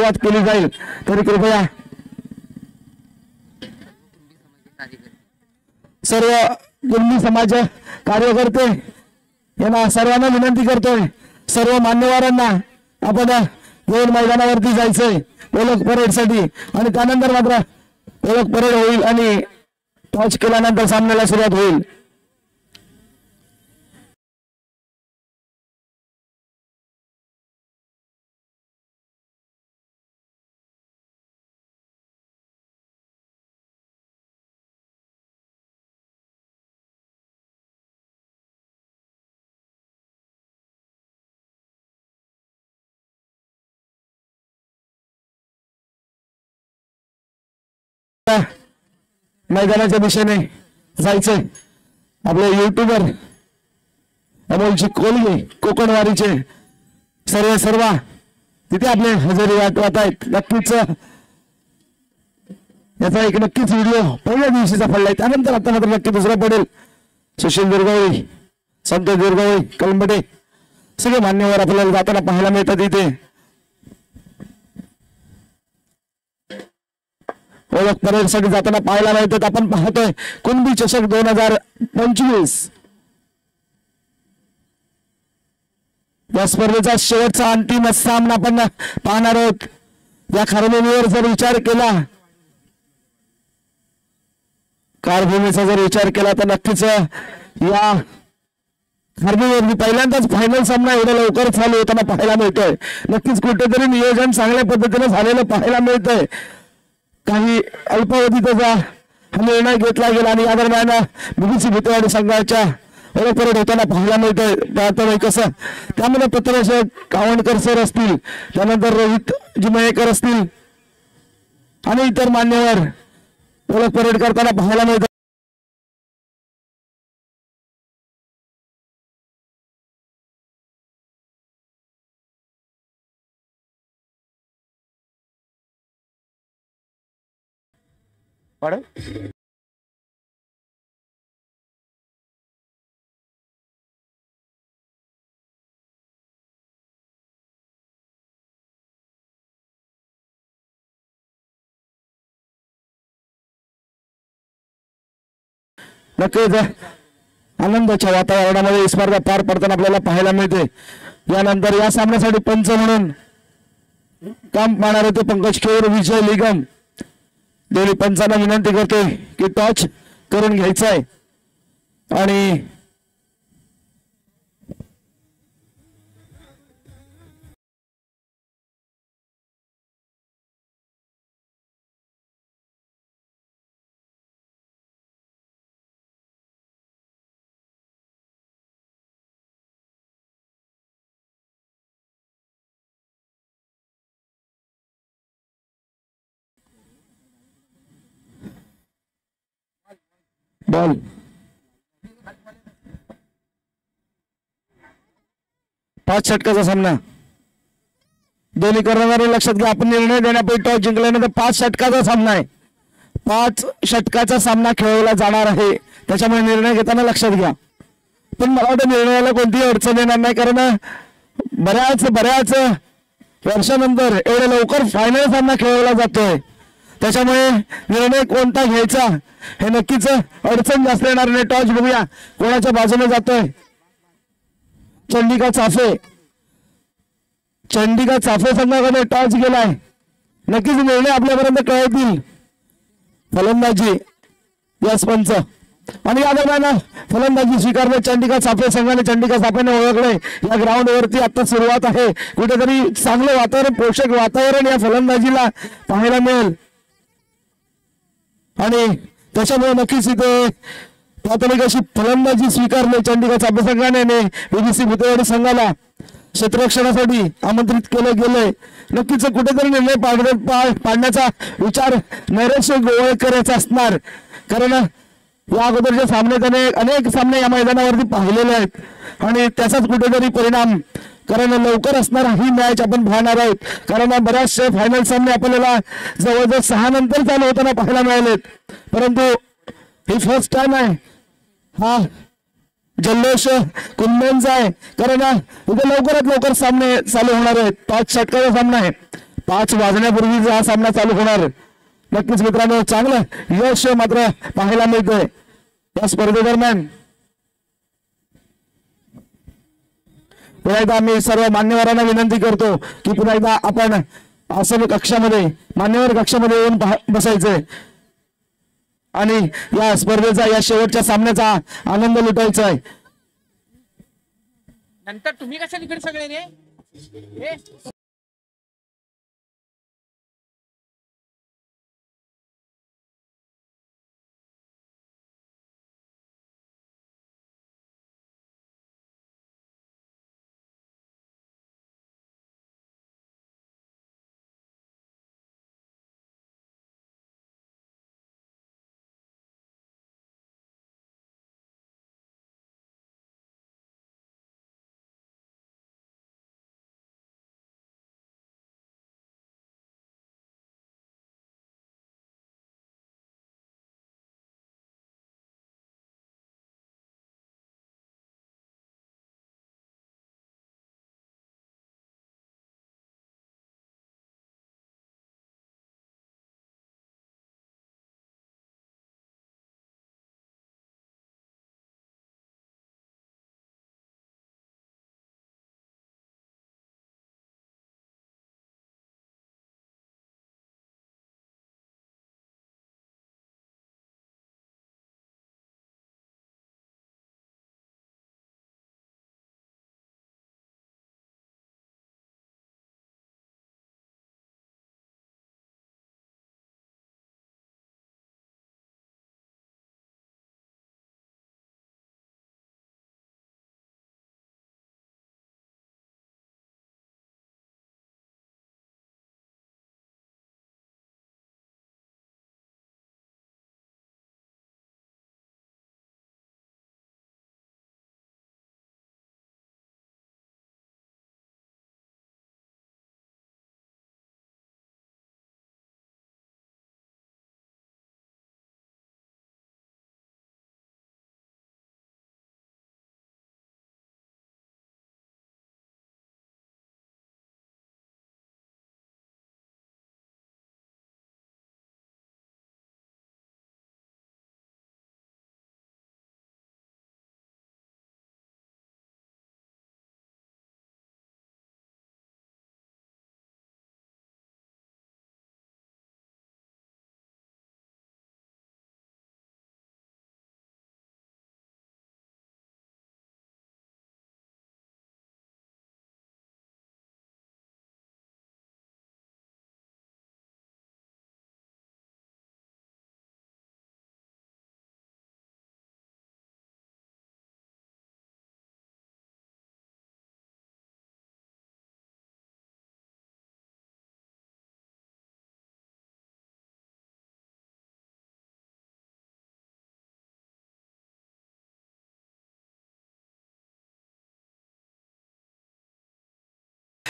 सुरुवात केली जाईल तरी कृपया सर्व कुणबी समाज कार्यकर्ते यांना सर्वांना विनंती करतोय, सर्व मान्यवरांना आपण घेऊन मैदानावरती जायचंय ओळख परेडसाठी आणि त्यानंतर मात्र ओळख परेड होईल आणि टॉस केल्यानंतर सामन्याला सुरुवात होईल. मैदानाच्या दिशेने जायचंय. आपले युट्यूबर अमोलजी कोलगे कोकणवारीचे सर्व तिथे आपले हजेरी वाटवत आहेत. नक्कीच याचा एक नक्कीच व्हिडिओ पहिल्या दिवशीचा पडलाय, त्यानंतर आता मात्र नक्की दुसरा पडेल. सुशील दुर्गावळी, संतोष दुर्गावळी, कलंबटे सगळे मान्यवर आपल्याला जाताना पाहायला मिळतात. इथे ओळख परेडसाठी जाताना पाहायला मिळतात. आपण पाहतोय कुणबी चषक 2025 या स्पर्धेचा शेवटचा अंतिम सामना आपण पाहणार आहोत. या खारभूमीवर जर विचार केला, कारभूमीचा जर विचार केला तर नक्कीच या खारभूमीवरती पहिल्यांदाच फायनल सामना एवढा लवकर चालू होताना पाहायला मिळतोय. नक्कीच कुठेतरी नियोजन चांगल्या पद्धतीने झालेलं पाहायला मिळतंय. काही अल्पावधीतच हा निर्णय घेतला गेला आणि या दरम्यान बीबीसी भुतेवाडी संघाच्या ओळख परेड होताना पाहायला मिळतंय. पाहतोय कसं त्यामध्ये पत्रशेठ कावणकर सर असतील, त्यानंतर रोहित जिमयेकर असतील आणि इतर मान्यवर ओळख परेड करताना पाहायला मिळतात. नक्कीच आनंदाच्या वातावरणामध्ये स्पर्धा पार पडताना आपल्याला पाहायला मिळते. यानंतर या सामन्यासाठी पंच म्हणून काम पाहणार होते पंकज खेर, विजय निगम. दोन्ही पंचांना विनंती करते की टॉच करून घ्यायचा आहे आणि बॉल 5 षटकाचा सामना. दोन्ही कर्णधार लक्षात घ्या, आपण निर्णय देण्यापूर्वी टॉस जिंकल्यानंतर 5 षटकाचा सामना आहे. 5 षटकाचा सामना खेळवला जाणार आहे, त्याच्यामुळे निर्णय घेताना लक्षात घ्या. पण मला वाटतं निर्णयाला कोणतीही अडचण येणार नाही, कारण बऱ्याच वर्षानंतर एवढ्या लवकर फायनल सामना खेळवला जातोय. त्याच्यामुळे निर्णय कोणता घ्यायचा हे नक्कीच अडचण जास्त येणार नाही. टॉस बघूया कोणाच्या बाजूने जातोय. चंडिका चाफे संघाकडे टॉस गेलाय. नक्कीच निर्णय आपल्यापर्यंत कळतील. फलंदाजी यस पंच आणि या दरम्यान फलंदाजी स्वीकारले चंडिका चाफे संघाने. चंडिका चाफेने ओळखले या ग्राउंड वरती आता सुरुवात आहे. कुठेतरी चांगलं वातावरण, पोषक वातावरण या फलंदाजीला पाहायला मिळेल आणि त्याच्यामुळे नक्कीच इथे प्राथमिक अशी फलंदाजी स्वीकारली चंडिका चाफे संघाने. बीबीसी भुतेवाडी संघाला क्षेत्ररक्षणासाठी आमंत्रित केले गेले. नक्कीच कुठेतरी निर्णय पाडण्याचा विचार नरेश गोवेकर याचा असणार, कारण या अगोदरचे सामने त्याने अनेक सामने या मैदानावरती पाहिलेले आहेत आणि त्याचाच कुठेतरी परिणाम, कारण लवकर असणार ही मॅच आपण पाहणार आहोत. कारण बऱ्याचशे फायनल सामने आपल्याला जवळजवळ 6 नंतर चालू होताना पाहायला मिळालेत, परंतु ही फर्स्ट टाइम आहे. हा जल्लोष कुंभेंचा आहे, कारण इथे लवकरात लवकर सामने चालू होणार आहेत. 5 षटकाचा सामना आहे. 5 वाजण्यापूर्वी हा सामना चालू होणार। नक्कीच मित्रांनो चांगलं यश मात्र पाहायला मिळतंय या स्पर्धेदरम्यान। पुन्हा एकदा मी सर्व मान्यवरांना विनंती करतो की पुन्हा एकदा आपण आसन कक्षामध्ये मान्यवर कक्षामध्ये येऊन बसायचंय आणि या स्पर्धेचा या शेवटच्या सामन्याचा आनंद लुटायचा आहे। नंतर तुम्ही कशा इकडे सगळे रे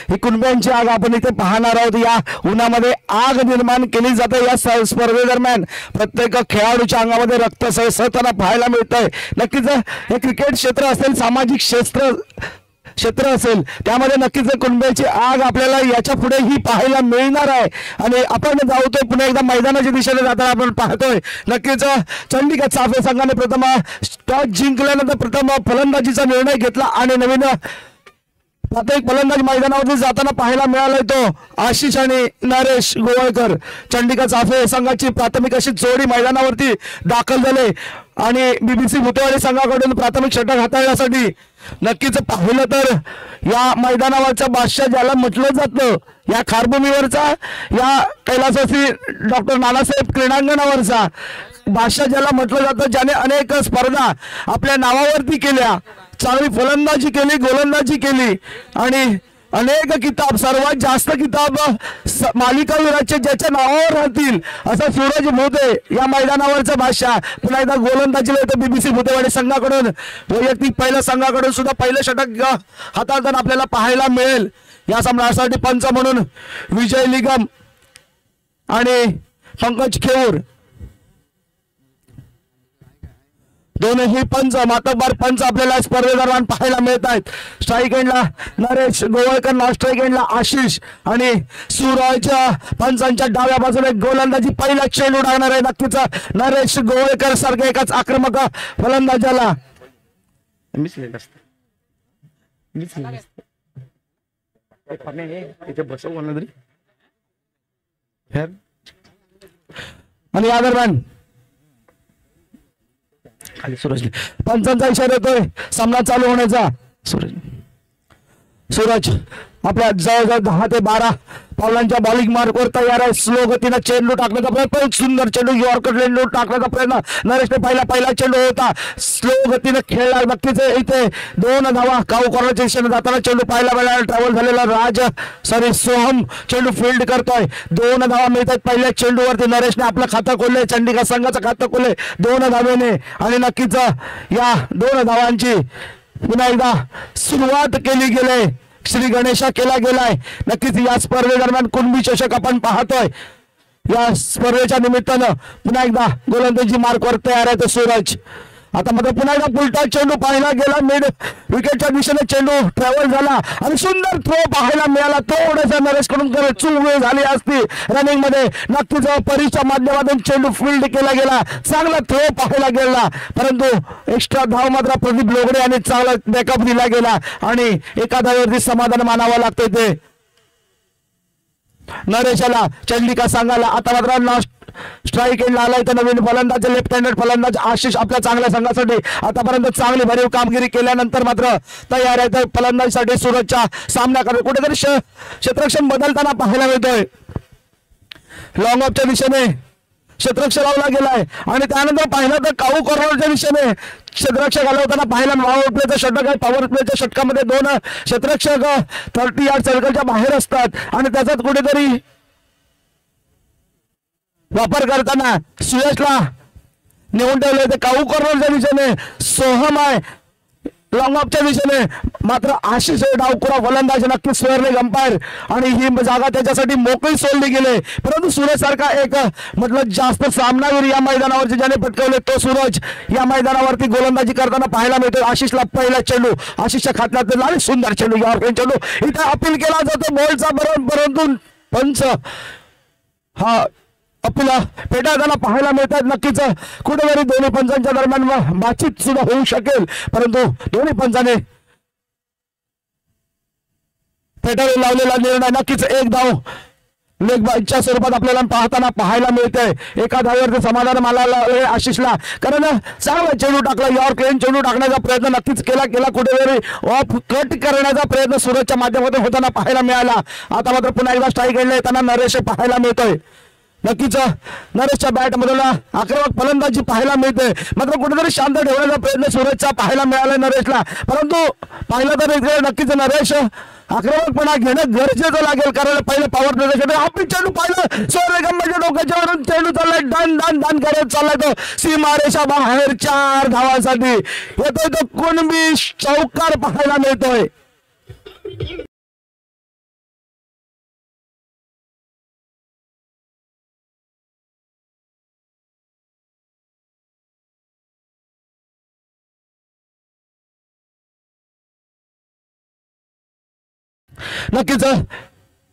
ही कुणब्यांची आग आपण इथे पाहणार आहोत। या उन्हामध्ये आग निर्माण केली जाते या स्पर्धेदरम्यान प्रत्येक खेळाडूच्या अंगामध्ये रक्त सळसळताना पाहायला मिळतंय। नक्कीच हे क्रिकेट क्षेत्र असेल सामाजिक क्षेत्र असेल त्यामध्ये नक्कीच कुणब्याची आग आपल्याला याच्या पुढे ही पाहायला मिळणार आहे। आणि आपण जाऊतोय पुन्हा एकदा मैदानाच्या दिशेने जाताना आपण पाहतोय नक्कीच चंडीगड चाफे संघाने प्रथम टॉस जिंकल्यानंतर प्रथम फलंदाजीचा निर्णय घेतला आणि नवीन प्राथमिक फलंदाज मैदानावरती जाताना पाहायला मिळालाय तो आशिष आणि नरेश गोवाळकर। चंडीगड चाफे संघाची प्राथमिक अशी जोडी मैदानावरती दाखल झाले आणि बीबीसी भुतेवाडी संघाकडून प्राथमिक षटक हाताळण्यासाठी नक्कीच पाहिलं तर या मैदानावरचा बादशाह ज्याला म्हटलं जातं या खारभूमीवरचा या कैलासवासी डॉक्टर नानासाहेब क्रीडांगणावरचा बादशाह ज्याला म्हटलं जातं ज्याने अनेक स्पर्धा आपल्या नावावरती केल्या चांगली फलंदाजी केली गोलंदाजी केली आणि अनेक किताब सर्वात जास्त किताब मालिकावीराचे ज्याच्या नावावर राहतील असा सूरज भोते या मैदानावरचा बादशाह पुन्हा एकदा गोलंदाजीला येतो बीबीसी भुतेवाडी संघाकडून वैयक्तिक पहिल्या संघाकडून सुद्धा पहिलं षटक हाताळताना आपल्याला पाहायला मिळेल। या सामन्यासाठी पंच म्हणून विजय निगम आणि पंकज खेऊर दोनही पंच मातब्बर पंच आपल्याला स्पर्धेदरम्यान पाहायला मिळत आहेत. स्ट्राईक एंडला नरेश गोवळकर, नॉन स्ट्राईक एंडला आशिष आणि सूरज पंचांच्या डाव्या बाजूला गोलंदाजी पहिला चेंडू टाकणार आहे. नक्कीच नरेश गोवळकर सारखे एकाच आक्रमक फलंदाजाला आणि या दरम्यान खाली सूरज पंचांचा इशारा येतोय सामना चालू होण्याचा. सूरज आपल्या जवळजवळ 10 ते 12 पावलांच्या बॉलिंग मार्कवर तयार आहे. स्लो गतीनं चेंडू टाकण्याचा प्रयत्न, सुंदर चेंडू यॉर्कर चेंडू टाकण्याचा प्रयत्न नरेशने पहिला चेंडू होता, स्लो गतीनं खेळला. नक्कीच इथे 2 धावा काऊ कॉर्नरच्या दिशेने जाताना चेंडू पाहायला मिळाला. ट्रॅव्हल झालेला सोहम चेंडू फील्ड करतोय. 2 धावा मिळतात पहिल्या चेंडूवरती. नरेशने आपलं खातं खोलले, चंडीगड संघाचं खातं खोलले 2 धावेने आणि नक्कीच या 2 धावांची पुन्हा एकदा सुरुवात केली गेली. श्री गणेशा केला गेलाय. नक्कीच या स्पर्धेदरम्यान कुणबी चषक आपण पाहतोय. या स्पर्धेच्या निमित्तानं पुन्हा एकदा गोलंदाजी मार्कवर तयार आहे तो सूरज. आता मात्र पुन्हा एकदा पुलटा चेंडू पाहायला गेला, मिड विकेटच्या दिशेने चेंडू ट्रॅव्हल झाला आणि सुंदर थ्रो पाहायला मिळाला. थोडासा नरेश कडून चूक झाली असती रनिंग मध्ये. नक्कीच परीच्या माध्यमातून चेंडू फील्ड केला गेला, चांगला थ्रो पाहायला गेला, परंतु एक्स्ट्रा धाव मात्र प्रदीप लोगडे यांनी चांगला बॅकअप दिला गेला आणि एका धावेवरती समाधान मानावं लागतंय ते नरेशाला, चंडिका संघाला. आता मात्र स्ट्राईक एंडला आलाय तर नवीन फलंदाज, लेफ्ट हँडेड फलंदाज आशिष आपल्या चांगल्या संघासाठी आतापर्यंत चांगली भरीव कामगिरी केल्यानंतर मात्र तयार आहे तर फलंदाजीसाठी सूरजच्या सामना करत कुठेतरी क्षेत्ररक्षण बदलताना पाहायला मिळतोय. लॉंग ऑफच्या दिशेने क्षेत्ररक्षण लावला गेलाय आणि त्यानंतर पाहिलं तर काऊ कॉर्नरच्या दिशेने क्षेत्ररक्षक घालवताना पाहायला पॉवर प्लेचं षटक आहे. पॉवर प्लेच्या षटकामध्ये 2 क्षेत्ररक्षक 30 यार्ड सर्कलच्या बाहेर असतात आणि त्याच्यात कुठेतरी वापर करताना सुयशला नेऊन ठेवले. ते काऊ कॉर्नरच्या दिशेने सोहम आहे, लॉंग ऑफच्या दिशेने मात्र आशिष डावकुरा फलंदाज. नक्कीच स्वेअरले अंपायर आणि ही जागा त्याच्यासाठी मोकळी सोडली गेली. परंतु सूरज सारखा एक म्हटलं जास्त सामनावीर या मैदानावरती ज्याने पटकवले तो सूरज या मैदानावरती गोलंदाजी करताना पाहायला मिळतो. आशिषला पहिला चेंडू आशिषच्या खात्यात आणि सुंदर चेंडू यॉर्कर चेंडू इथे अपील केला जातो बॉलचा, परंतु पंच हा अपीला पेटाळताना पाहायला मिळतात. नक्कीच कुठेतरी दोन्ही पंचांच्या दरम्यान बातचीत सुद्धा होऊ शकेल, परंतु दोन्ही पंचाने पेटाळून लावलेला निर्णय. नक्कीच एक धाव लेग बाईच्या स्वरूपात आपल्याला पाहताना पाहायला मिळते. एका धावेवरती समाधान मानायला आशिषला, कारण चांगला चेंडू टाकला, यॉर्कर चेंडू टाकण्याचा प्रयत्न नक्कीच केला कुठेतरी ऑफ कट करण्याचा प्रयत्न सूरजच्या माध्यमातून होताना पाहायला मिळाला. आता मात्र पुन्हा एकदा स्ट्राईक एंडला येताना नरेश पाहायला मिळतोय. नक्कीच नरेशच्या बॅट मधून आक्रमक फलंदाजी पाहायला मिळते, मात्र कुठेतरी शांत ठेवण्याचा प्रयत्न सूरजचा पाहायला मिळाला नरेशला. परंतु पाहिलं तर नक्कीच नरेश आक्रमकपणा घेणं गरजेचं लागेल, कारण पहिले पॉवर प्लेसाठी आपण चेंडू पाहिलं सूर्यगंबाच्या डोक्याच्या वरून चेंडू चाललाय, डन करत चाललाय तो सीमारेषा बाहेर 4 धावांसाठी येतोय तो कुणबी चौकार पाहायला मिळतोय. नक्कीच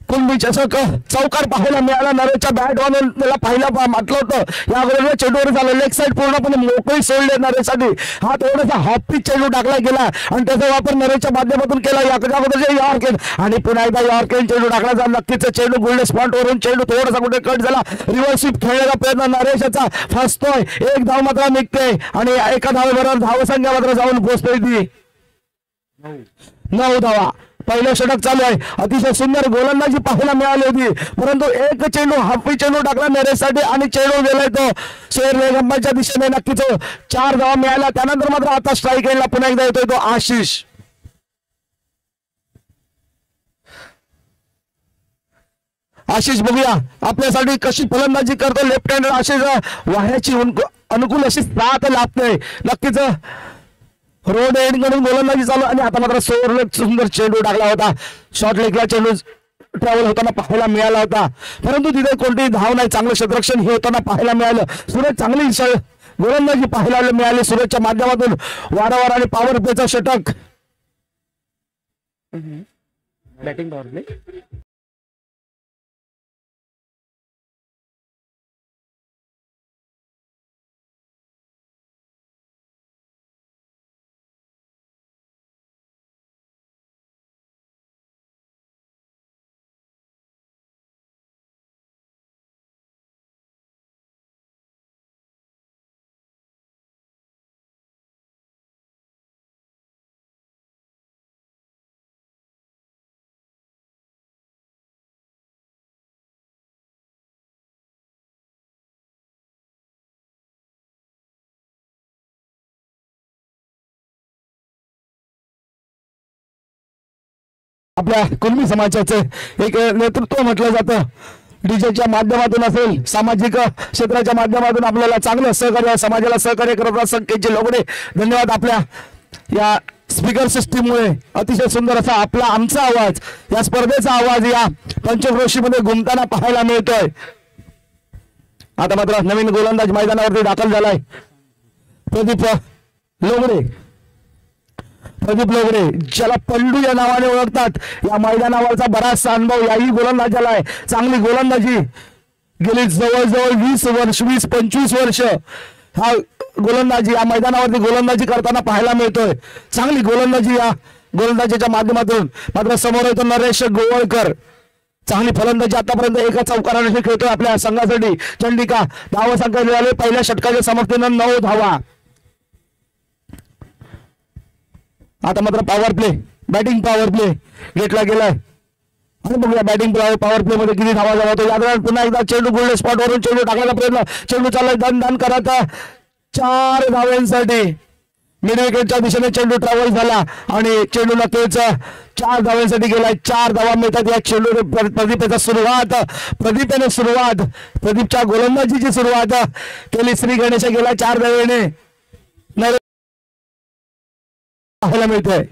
कुणबी चषक चौकार पाहायला मिळाला. नरेशच्या बॅट वरून त्याला पाहिला म्हटलं होतं या अगोदर चेंडूवर झालं, लेग साईड पूर्णपणे मोकळी सोडली नरेशसाठी. हा थोडासा हॉपी चेंडू टाकला गेला आणि त्याचा वापर नरेशच्या माध्यमातून केला. या अगोदर यॉर्कर आणि पुन्हा एकदा यॉर्कर चेंडू टाकला जा. नक्कीच चेंडू गोल्ड स्पॉट वरून चेंडू थोडासा कुठे कट झाला, रिव्हर्स स्वीप खेळण्याचा प्रयत्न नरेशचा फसतोय. एक धाव मात्र निघते आणि एका धावेबरोबर धावसंख्या मात्र जाऊन पोहोचतोय ती 9 धावा. पहिलं षटक चालू आहे, अतिशय सुंदर गोलंदाजी पाहायला मिळाली होती, परंतु एक चेंडू हाफी चेंडू टाकला नरेशसाठी आणि चेंडू गेलाय तो शेरवेगंबाच्या दिशेने. नक्कीच 4 धावा मिळाल्या. त्यानंतर मात्र आता स्ट्राईक एंडला पुन्हा एकदा येतोय तो आशिष. आशिष बघूया आपल्यासाठी कशी फलंदाजी करतो. लेफ्ट हँड आशिष वाह्याची अनुकूल अशी साथ लाभते. नक्कीच रोड एंड करून गोलंदाजी चालू आणि आता मात्र सुंदर चेंडू टाकला होता. शॉर्ट लेगला चेंडू ट्रॅव्हल होताना पाहायला मिळाला होता, परंतु तिथे कोणतीही धाव नाही. चांगलं क्षेत्ररक्षण हे होताना पाहायला मिळालं. सूरज चांगली गोलंदाजी पाहायला मिळाली सुरतच्या माध्यमातून वारंवार आणि पॉवर प्लेचा षटक. Batting power play. आपल्या कुणबी समाजाचं एक नेतृत्व म्हटलं जातं. डीजेच्या माध्यमातून असेल, सामाजिक क्षेत्राच्या माध्यमातून आपल्याला चांगलं सहकार्य, समाजाला सहकार्य करत असतात संकेतजी लोगडे. धन्यवाद. आपल्या या स्पीकर सिस्टीममुळे अतिशय सुंदर असा आपला आमचा आवाज, या स्पर्धेचा आवाज या पंचक्रोशीमध्ये घुमताना पाहायला मिळतोय. आता मात्र नवीन गोलंदाज मैदानावरती दाखल झालाय. प्रदीप लोगडे, ज्याला पंडू या नावाने ओळखतात. या मैदानावरचा बराचसा अनुभव याही गोलंदाजाला आहे. चांगली गोलंदाजी गेली जवळजवळ 20-25 वर्ष हा गोलंदाजी या मैदानावरती गोलंदाजी करताना पाहायला मिळतोय. चांगली गोलंदाजी या गोलंदाजीच्या माध्यमातून. मात्र समोर येतो नरेश गोवळकर. चांगली फलंदाजी आतापर्यंत एका चौकाराने खेळतोय आपल्या संघासाठी. चंडिका धावा संख्या मिळाली पहिल्या षटकाच्या समर्थेनं 9 धावा. आता मात्र power play, batting power play घेतला गेलाय. आणि बघ या बॅटिंग पॉवर प्ले मध्ये किती धावा जमा होतो. या दरम्यान पुन्हा एकदा चेंडू गोल्ड स्पॉट वरून चेंडू टाकायला प्रयत्न. चेंडू चाललाय दन करत 4 धावांसाठी. मिड विकेटच्या दिशेने चेंडू ट्रॅव्हल झाला आणि चेंडू नक्कीच 4 धावांसाठी गेलाय. 4 धावा मिळतात या चेंडू. प्रदीपचा सुरुवात, प्रदीपच्या गोलंदाजीची सुरुवात केली. श्री गणेश गेला 4 धावेने पाहायला मिळतोय.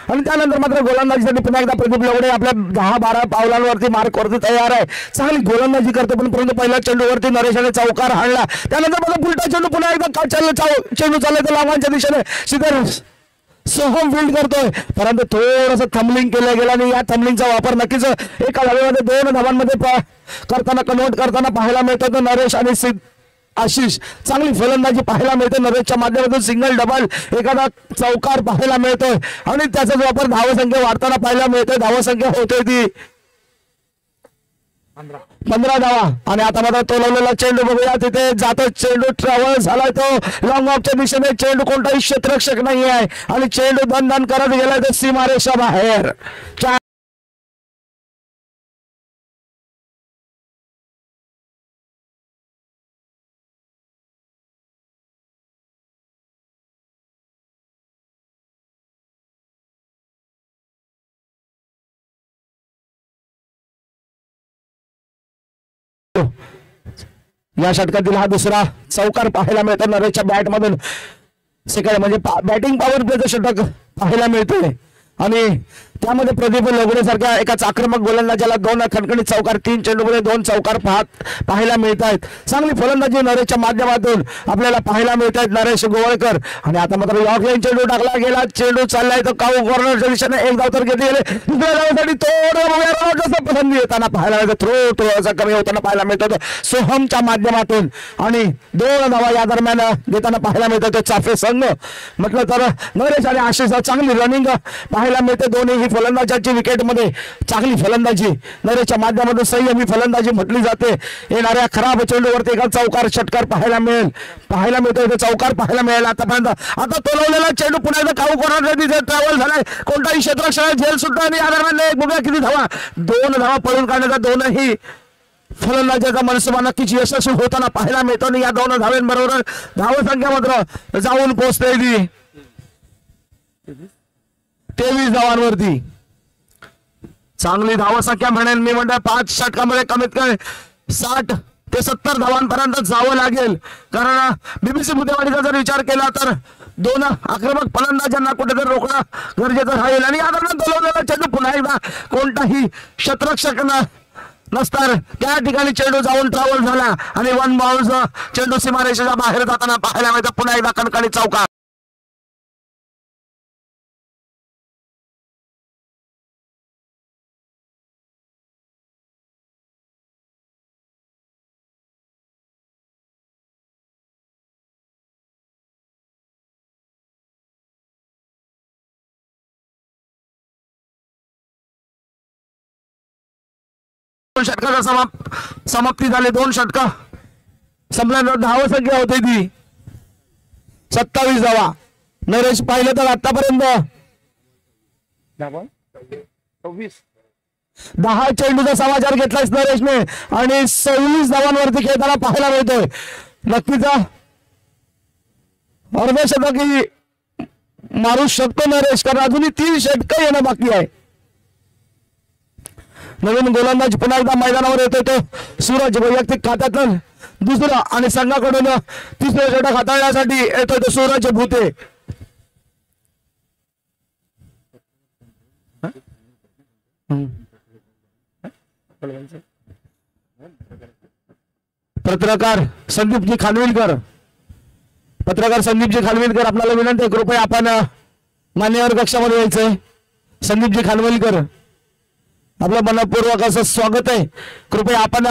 आणि त्यानंतर मात्र गोलंदाजीसाठी पुन्हा एकदा प्रदीप लोगडे आपल्या 10-12 पावलांवरती मार्कवरती तयार आहे. चांगली गोलंदाजी करतो पण परंतु पहिल्या चेंडूवरती नरेशाने चौकार हाणला. त्यानंतर मात्र उलटा चेंडू पुन्हा एकदा चेंडू चाललाय तर लांबांच्या दिशेने सीधे सोहम फील्ड करतोय. परंतु थोडंसं थंबलिंग केलं गेलं आणि या थंबलिंगचा वापर नक्कीच एका धावेमध्ये 2 धावांमध्ये कन्वर्ट करताना पाहायला मिळतो. तर नरेश आणि आशिष चांगली फलंदाजी पाहायला मिळते. नरेशच्या माध्यमातून सिंगल डबल एखादा चौकार पाहायला मिळतोय आणि त्याचाच वापर धावसंख्या वाढताना पाहायला मिळतोय. धावसंख्या होते ती 15 धावा. आणि आता मात्र तोलवलेला चेंडू बघूया. तिथे जातो चेंडू ट्रॅव्हल झालाय तो लॉंग ऑफच्या दिशेने. चेंडू कोणताही क्षेत्ररक्षक नाही आहे आणि चेंडू दन करत गेलाय तो सीमारेषा बाहेर. या षटकातील हा दुसरा चौकार पाहायला मिळतो नरेशच्या बॅट मधून. सेकंड म्हणजे बॅटिंग पॉवर प्लेचं षटक पाहायला मिळतोय आणि त्यामध्ये प्रदीप लोगडे सारख्या एकाच आक्रमक गोलंदाजाला 2 खणखणीत चौकार, 3 चेंडूमध्ये 2 चौकार पाहायला मिळत आहेत. चांगली फलंदाजी नरेशच्या माध्यमातून आपल्याला पाहायला मिळत आहेत. नरेश गोवळकर आणि आता मात्र लॉक लाईन चेंडू टाकला गेला. चेंडू चाललाय तो काऊ कॉर्नरच्या दिशेने. 1 धाव तर घेतली गेले. दुसऱ्या धावासाठी थोडं पसंती येताना पाहायला मिळतं. थोडासा कमी होताना पाहायला मिळतं सोहमच्या माध्यमातून आणि 2 धावा या दरम्यान घेताना पाहायला मिळतं. चाफे संघ म्हटलं तर नरेश आणि आशिष चांगली रनिंग पाहायला मिळते. दोन्ही चांगली फलंदाजाची विकेटमध्ये चांगली फलंदाजी, नरेशच्या माध्यमातून संयमी फलंदाजी म्हटली जाते. येणाऱ्या खराब चेंडूवरती एका चौकार षटकार पाहायला मिळतोय. तो चौकार पाहायला मिळेल आतापर्यंत. आता तोलवलेला चेंडू पुन्हा एकदा काऊ कोणाला तिथे ट्रॅव्हल झालाय. कोणताही क्षेत्ररक्षण झेल सुटतो आणि या दरम्यान एक बघूया किती धावा, 2 धावा पळून काढण्याचा. दोनही फलंदाजाचा मनसुबा नक्कीच यशस्वी होताना पाहायला मिळतो आणि या 2 धावांबरोबर धावसंख्या मात्र जाऊन पोहोचते 23 धावांवरती. चांगली धावसंख्या म्हणेन मी. म्हणतो 5 षटकामध्ये कमीत कमी 60 ते 70 धावांपर्यंत जावं लागेल. कारण बीबीसी भुतेवाडीचा जर विचार केला तर 2 आक्रमक फलंदाजांना कुठेतरी रोखणं गरजेचं राहील. आणि या दरम्यान बोलवलेला चेंडू पुन्हा एकदा कोणताही क्षेत्ररक्षक नसताना त्या ठिकाणी चेंडू जाऊन ट्रॅव्हल झाला आणि 1 बाउन्स चेंडू सीमारेषेच्या बाहेर जाताना पाहायला मिळतं. पुन्हा एकदा कणकणी चौकार. षटकाचा समाप्ती झाली. 2 षटका संपल्यानंतर धावसंख्या होती ती 27 धावा. नरेश पाहिलं तर आतापर्यंत 10 चेंडूचा समाचार घेतलाय नरेशने आणि 26 धावांवरती खेळताना पाहायला मिळतोय. नक्कीच अर्धशतकी मारू शकतो नरेश, कारण अजूनही 3 षटकं येणं बाकी आहे. नवीन गोलंदाज पुन्हा एकदा मैदानावर येतोय तो सूरज. वैयक्तिक खात्यातून दुसरा आणि संघाकडून 3रा षटक हाताळण्यासाठी येतोय तो सूरज भुते. पत्रकार संदीपजी खानविलकर आपल्याला विनंती आहे, कृपया आपण मान्यवर कक्षामध्ये यायचंय. संदीपजी खानविलकर आपलं मनपूर्वक असं स्वागत आहे. कृपया आपण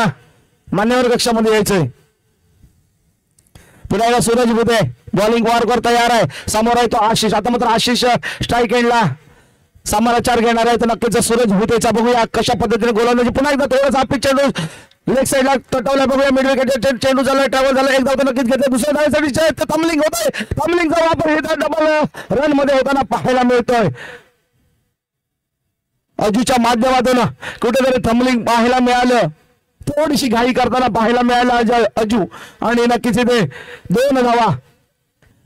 मान्यवर कक्षामध्ये यायचंय. पुन्हा एकदा सूरज भुते बॉलिंग वार कर तयार आहे. समोर आहे तो आशिष. आता मात्र आशिष स्ट्राईक एंडला समाचार घेणार आहे. तर नक्कीच सूरज भुतेचा बघूया कशा पद्धतीने गोलंदाजी. पुन्हा एकदा थोडासा अपील चेंडू लेग साईडला तटवला बघूया. मिड विकेट चेंडू झाला, ट्रॅव्हल झाला. एक धाव तर नक्कीच घेतोय. दुसऱ्या धावेसाठी तमलिंग होतोय. तमलिंगचा वापर हे डबल रन मध्ये होताना पाहायला मिळतोय. अजूच्या माध्यमातून कुठेतरी थंबलिंग पाहायला मिळालं. थोडीशी घाई करताना पाहायला मिळालं अजू. आणि नक्कीच इथे 2 धावा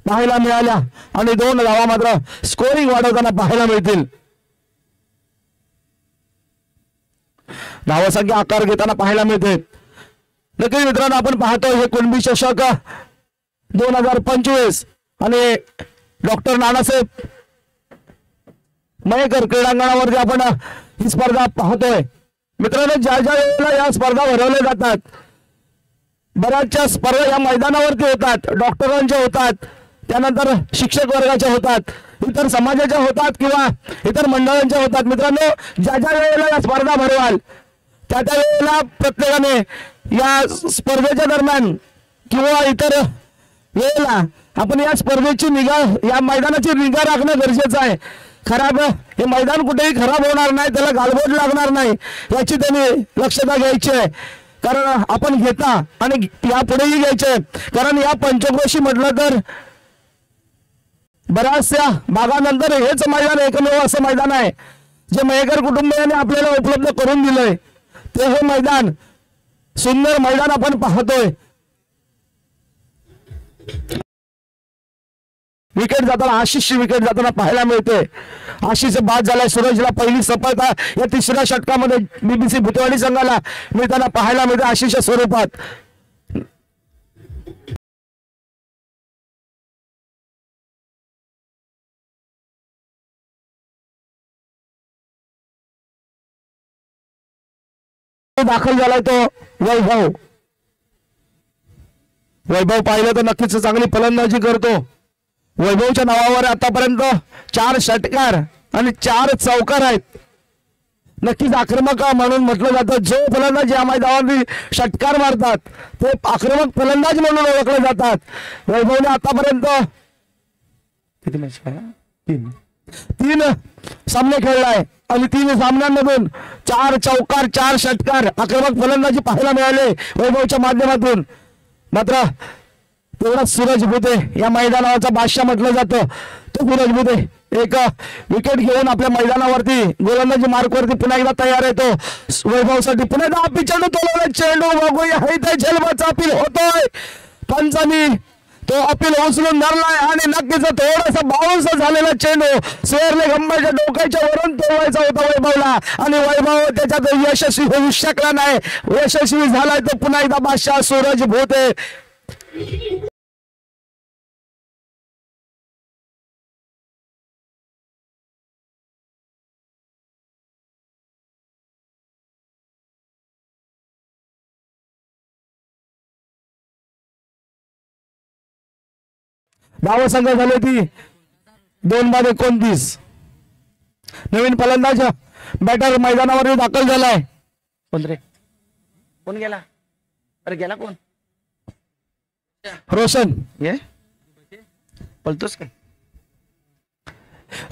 पाहायला मिळाल्या आणि 2 धावा मात्र स्कोरिंग वाढवताना पाहायला मिळतील. धावसंख्या आकार घेताना पाहायला मिळते. नक्की मित्रांनो, आपण पाहतोय हे कुणबी चषक 2025 आणि डॉक्टर नानासाहेब मयेकर क्रीडांगणावरती आपण ही स्पर्धा पाहतोय. मित्रांनो, ज्या वेळेला या स्पर्धा भरवल्या जातात, बऱ्याचशा स्पर्धा या मैदानावरती होतात. डॉक्टरांच्या होतात, त्यानंतर शिक्षक वर्गाच्या होतात, इतर समाजाच्या होतात किंवा इतर मंडळांच्या होतात. मित्रांनो, ज्या वेळेला या स्पर्धा भरवाल त्या वेळेला प्रत्येकाने या स्पर्धेच्या दरम्यान किंवा इतर वेळेला आपण या स्पर्धेची निगा, या मैदानाची निगा राखणं गरजेचं आहे. खराब हे मैदान कुठेही खराब होणार नाही, त्याला गालबोट लागणार नाही याची त्यांनी लक्षता घ्यायची आहे. कारण आपण घेता आणि यापुढेही घ्यायचे. कारण या पंचक्रोशी म्हटलं तर बऱ्याचशा भागानंतर हेच मैदान एकमेव असं मैदान आहे जे मयेकर कुटुंबियांनी आपल्याला उपलब्ध करून दिलंय. ते हे मैदान, सुंदर मैदान आपण पाहतोय. विकेट जाताना, आशिषची विकेट जाताना पाहायला मिळते. आशिष बाद झालाय. सूरजला पहिली सफलता या 3ऱ्या षटकामध्ये बीबीसी भुतेवाडी संघाला मिळताना पाहायला मिळते आशिषच्या स्वरूपात. दाखल झालाय तो वैभव पाहिलं तर नक्कीच चांगली फलंदाजी करतो. वैभवच्या नावावर आतापर्यंत 4 षटकार आणि 4 चौकार आहेत. नक्कीच आक्रमक म्हणून म्हटलं जातं. जो फलंदाज या मैदानावरती षटकार मारतात ते आक्रमक फलंदाज म्हणून ओळखले जातात. वैभवने आतापर्यंत 3 सामने खेळलाय आणि 3 सामन्यांमधून 4 चौकार 4 षटकार आक्रमक फलंदाजी पाहायला मिळाले वैभवच्या माध्यमातून. मात्र तेवढा सूरज भुते या मैदानावरचा बादशाह म्हटलं जातं. तो सूरज भुते एक विकेट घेऊन आपल्या मैदानावरती गोलंदाजी मार्कवरती पुन्हा एकदा तयार आहे. तो वैभवसाठी पुन्हा एकदा चेंडू तोलवला. चेंडू बघूया इथे झेलबाचा अपील होतोय. पंचांनी तो अपील उचलून धरलाय आणि नक्कीच थोडासा बाउन्स झालेला चेंडू स्वेरले गंबाच्या डोक्याच्या वरून तोडायचा होता वैभवला आणि वैभव त्याच्यात यशस्वी होऊ शकला नाही. यशस्वी झालाय तो पुन्हा एकदा बादशाह सूरज भोते. धाव संख्या झाली ती 2-29. नवीन फलंदाज बॅटर मैदानावर दाखल झालाय. कोण रे? कोण गेला? अरे गेला कोण? रोशन. ये बोलतोस काय?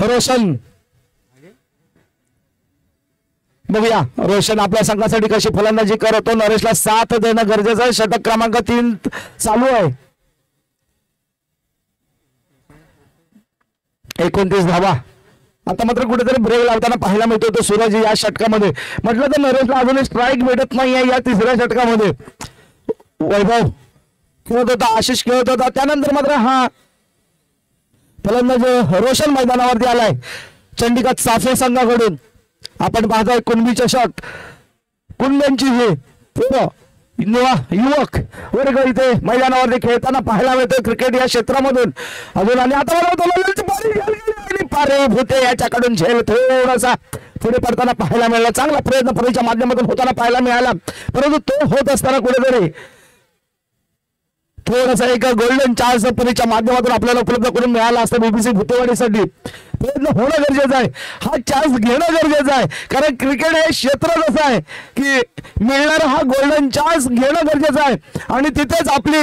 रोशन बघूया रोशन आपल्या संघासाठी कशी फलंदाजी करतो. नरेशला साथ देणं गरजेचं आहे. षटक क्रमांक 3 चालू आहे. 29 धावा. आता मात्र कुठेतरी ब्रेक लावताना पाहायला मिळतो तो सूरज या षटकामध्ये. म्हटलं तर नरेशला अजूनही स्ट्राईक भेटत नाहीये या 3ऱ्या षटकामध्ये. वैभव खेळत होता, आशिष खेळत होता. त्यानंतर मात्र हा फलंदाज रोशन मैदानावरती आलाय चंडिका चाफे संघाकडून. आपण पाहतोय कुणबी चषक कुंड्यांची हे युवक वर्ग इथे मैदानावरती खेळताना पाहायला मिळतो क्रिकेट या क्षेत्रामधून. अजून आणि आता पारे भुते याच्याकडून झेल थोडासा पुढे पडताना पाहायला मिळाला. चांगला प्रयत्न पुढेच्या माध्यमातून होताना पाहायला मिळाला. परंतु तो होत असताना कुठेतरी थोडासा एक गोल्डन चान्स पुढेच्या माध्यमातून आपल्याला उपलब्ध करून मिळाला असता बीबीसी भुतेवाडीसाठी. प्रयत्न होणं गरजेचं आहे. हा चान्स घेणं गरजेचं आहे. कारण क्रिकेट हे क्षेत्र असं आहे की मिळणारा हा गोल्डन चान्स घेणं गरजेचं आहे आणि तिथेच आपली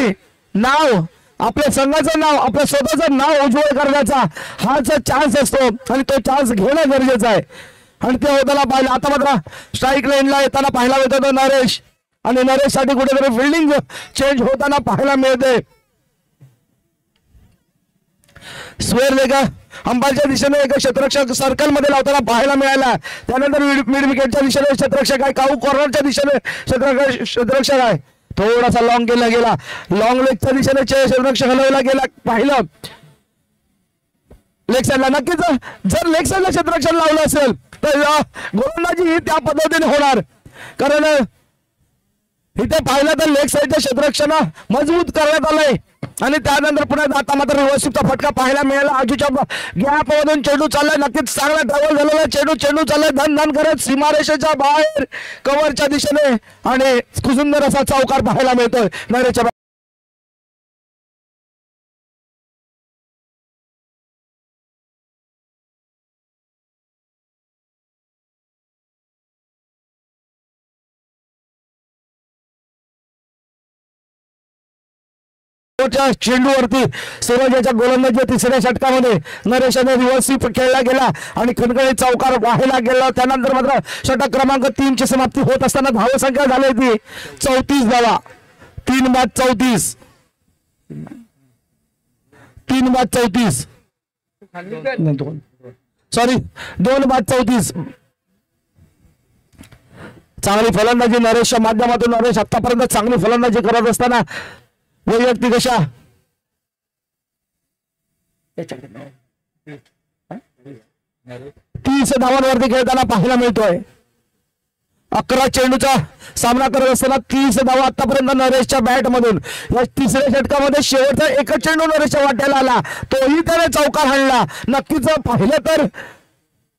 नाव आपल्या संघाचं नाव आपल्या स्वतःचं नाव उज्ज्वल करण्याचा हाच चान्स असतो आणि तो चान्स घेणं गरजेचं आहे आणि ते होताना पाहिलं. आता मात्र स्ट्राईक लाईनला येताना पाहायला मिळतो नरेश आणि नरेश साठी कुठेतरी फिल्डिंग चेंज होताना पाहायला मिळते. स्वेर लेगा अंपायरच्या दिशेने एक क्षेत्ररक्षक सर्कल मध्ये लावताना पाहायला मिळाला. त्यानंतर मिड विकेटच्या दिशेने क्षेत्ररक्षक आहे. काऊ कॉर्नरच्या दिशेने क्षेत्ररक्षक आहे. थोडासा लॉंग केला गेला. लॉंग लेगच्या दिशेने क्षेत्ररक्षक हलवला गेला पाहिलं. लेग साईडला नक्कीच जर लेग साईडला क्षेत्ररक्षण लावलं असेल तर गोलंदाजी ही त्या पद्धतीने होणार. कारण इथे पाहिलं तर लेग साईडच्या क्षेत्ररक्षण मजबूत करण्यात आलंय आणि त्यानंतर पुन्हा आता मात्र रिव्हर्सिपचा फटका पाहायला मिळाला. आजूच्या गॅप मधून चेंडू चाललाय. नक्कीच चांगला ट्रॅव्हल झालेला चेंडू चाललाय धन धन करत सीमारेषेच्या बाहेर कव्हरच्या दिशेने आणि सुंदर असा चौकार पाहायला मिळतोय नरेशच्या. चेंडूवरती सूरजाच्या गोलंदाजीच्या 3ऱ्या षटकामध्ये नरेशाने रिव्हर्सिप खेळला गेला आणि खणखणीत चौकार वाहायला गेला. त्यानंतर मात्र षटक क्रमांक 3 ची समाप्ती होत असताना धावसंख्या झाली ती 34 धावा. 3-34 सॉरी 2-34. चांगली फलंदाजी नरेशच्या माध्यमातून. नरेश आतापर्यंत चांगली फलंदाजी करत असताना वैयक्तिक अशा 30 धावांवरती खेळताना पाहायला मिळतोय. 11 चेंडूचा सामना करत असताना 30 धावा आतापर्यंत नरेशच्या बॅट मधून. या 3ऱ्या षटकामध्ये शेवटचा एकच चेंडू नरेशच्या वाट्याला आला. तोही त्याने चौकार हाणला. नक्कीच पाहिलं तर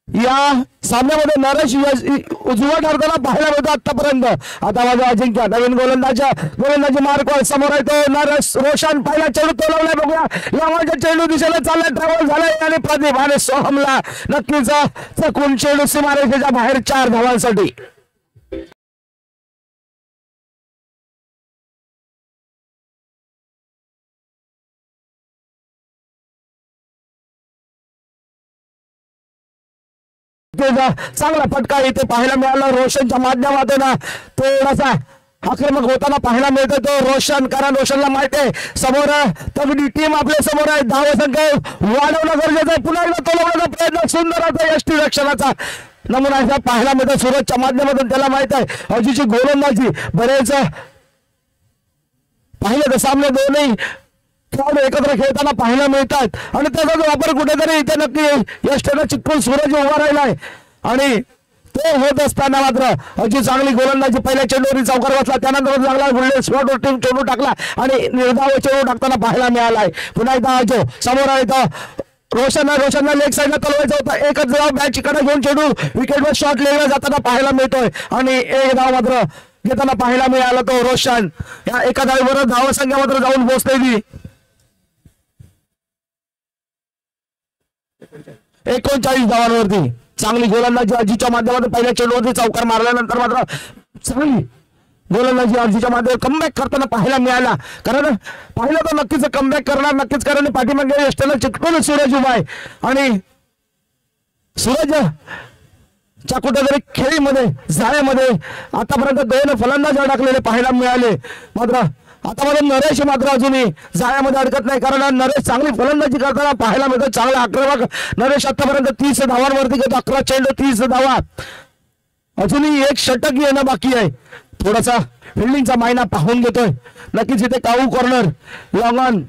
या सामन्यामध्ये नरेश उजवा ठरताना पाहायला मिळतो आतापर्यंत. आता माझा अजिंक्य नवीन गोलंदाजी मार्कवर समोर येतो. नरेश रोशन पहिला चेंडू तोलवलाय. बघूया लांबच्या चेंडू दिशेला चाललाय. ट्रॅव्हल झालाय आणि प्रदीप आणि सोहमला नक्कीच चकून चेंडू सीमारेषेच्या बाहेर 4 धावांसाठी. नक्कीच चांगला फटका इथे पाहायला मिळाला रोशनच्या माध्यमातून थोडासा आक्रमक होताना पाहायला मिळतो तो रोशन, कारण रोशनला माहिती आहे समोर तगडी टीम आपल्या समोर आहे, धावसंख्या वाढवणं गरजेचं आहे, पुन्हा एकदा तोलवण्याचा प्रयत्न सुंदर होता यष्टी रक्षणाचा नमुना आहे पाहायला मिळतो सूरजच्या माध्यमातून, त्याला माहित आहे अजीची गोलंदाजी बरेच पाहिलं तर सामने दोन्ही खेळाडू एकत्र खेळताना पाहायला मिळतात आणि त्याचा जो वापर कुठेतरी इथे नक्की यष्टीला चिटकून सूरज उभा राहिलाय आणि ते होत असताना मात्र अशी चांगली गोलंदाजी पहिल्या चेंडूवरती चौकार बसला, त्यानंतर चांगला गुल्डन स्पॉटवर चेंडू टाकला आणि निर्धाव चेंडू टाकताना पाहायला मिळालाय. पुन्हा एकदा अजो समोर आहे रोशनला लेग साईडला तलवायचा होता, एकच धाव बॅट चिकडे घेऊन चेंडू विकेटवर शॉट लेला जाताना पाहायला मिळतोय आणि एक धाव मात्र घेताना पाहायला मिळाला तो रोशन. या एका धावीवर धावसंख्या मात्र जाऊन पोहोचलेली 39 धावांवरती. चांगली गोलंदाजी अजीच्या माध्यमातून पहिल्या चेंडूवरती चौकार मारल्यानंतर मात्र चांगली गोलंदाजी अजीच्या माध्यमातून कमबॅक करताना पाहायला मिळाला, कारण पाहिलं तर नक्कीच कमबॅक करणार नक्कीच, कारण पाठीमागे यष्टीला चिटकून सूरज उभा आहे आणि सूरज च्या कुठेतरी खेळीमध्ये जाळ्यामध्ये आतापर्यंत 2 फलंदाज अडकलेले पाहायला मिळाले, मात्र आतापर्यंत नरेश मात्र अजूनही जाळ्यामध्ये अडकत नाही, कारण नरेश चांगली फलंदाजी करताना पाहायला मिळतो, चांगला आक्रमक नरेश आतापर्यंत 30 धावांवरती घेतो, 11 चेंडू 30 धावा, अजूनही एक षटक येणं बाकी आहे. थोडासा फिल्डिंगचा मायना पाहून घेतोय नक्कीच इथे cow corner long on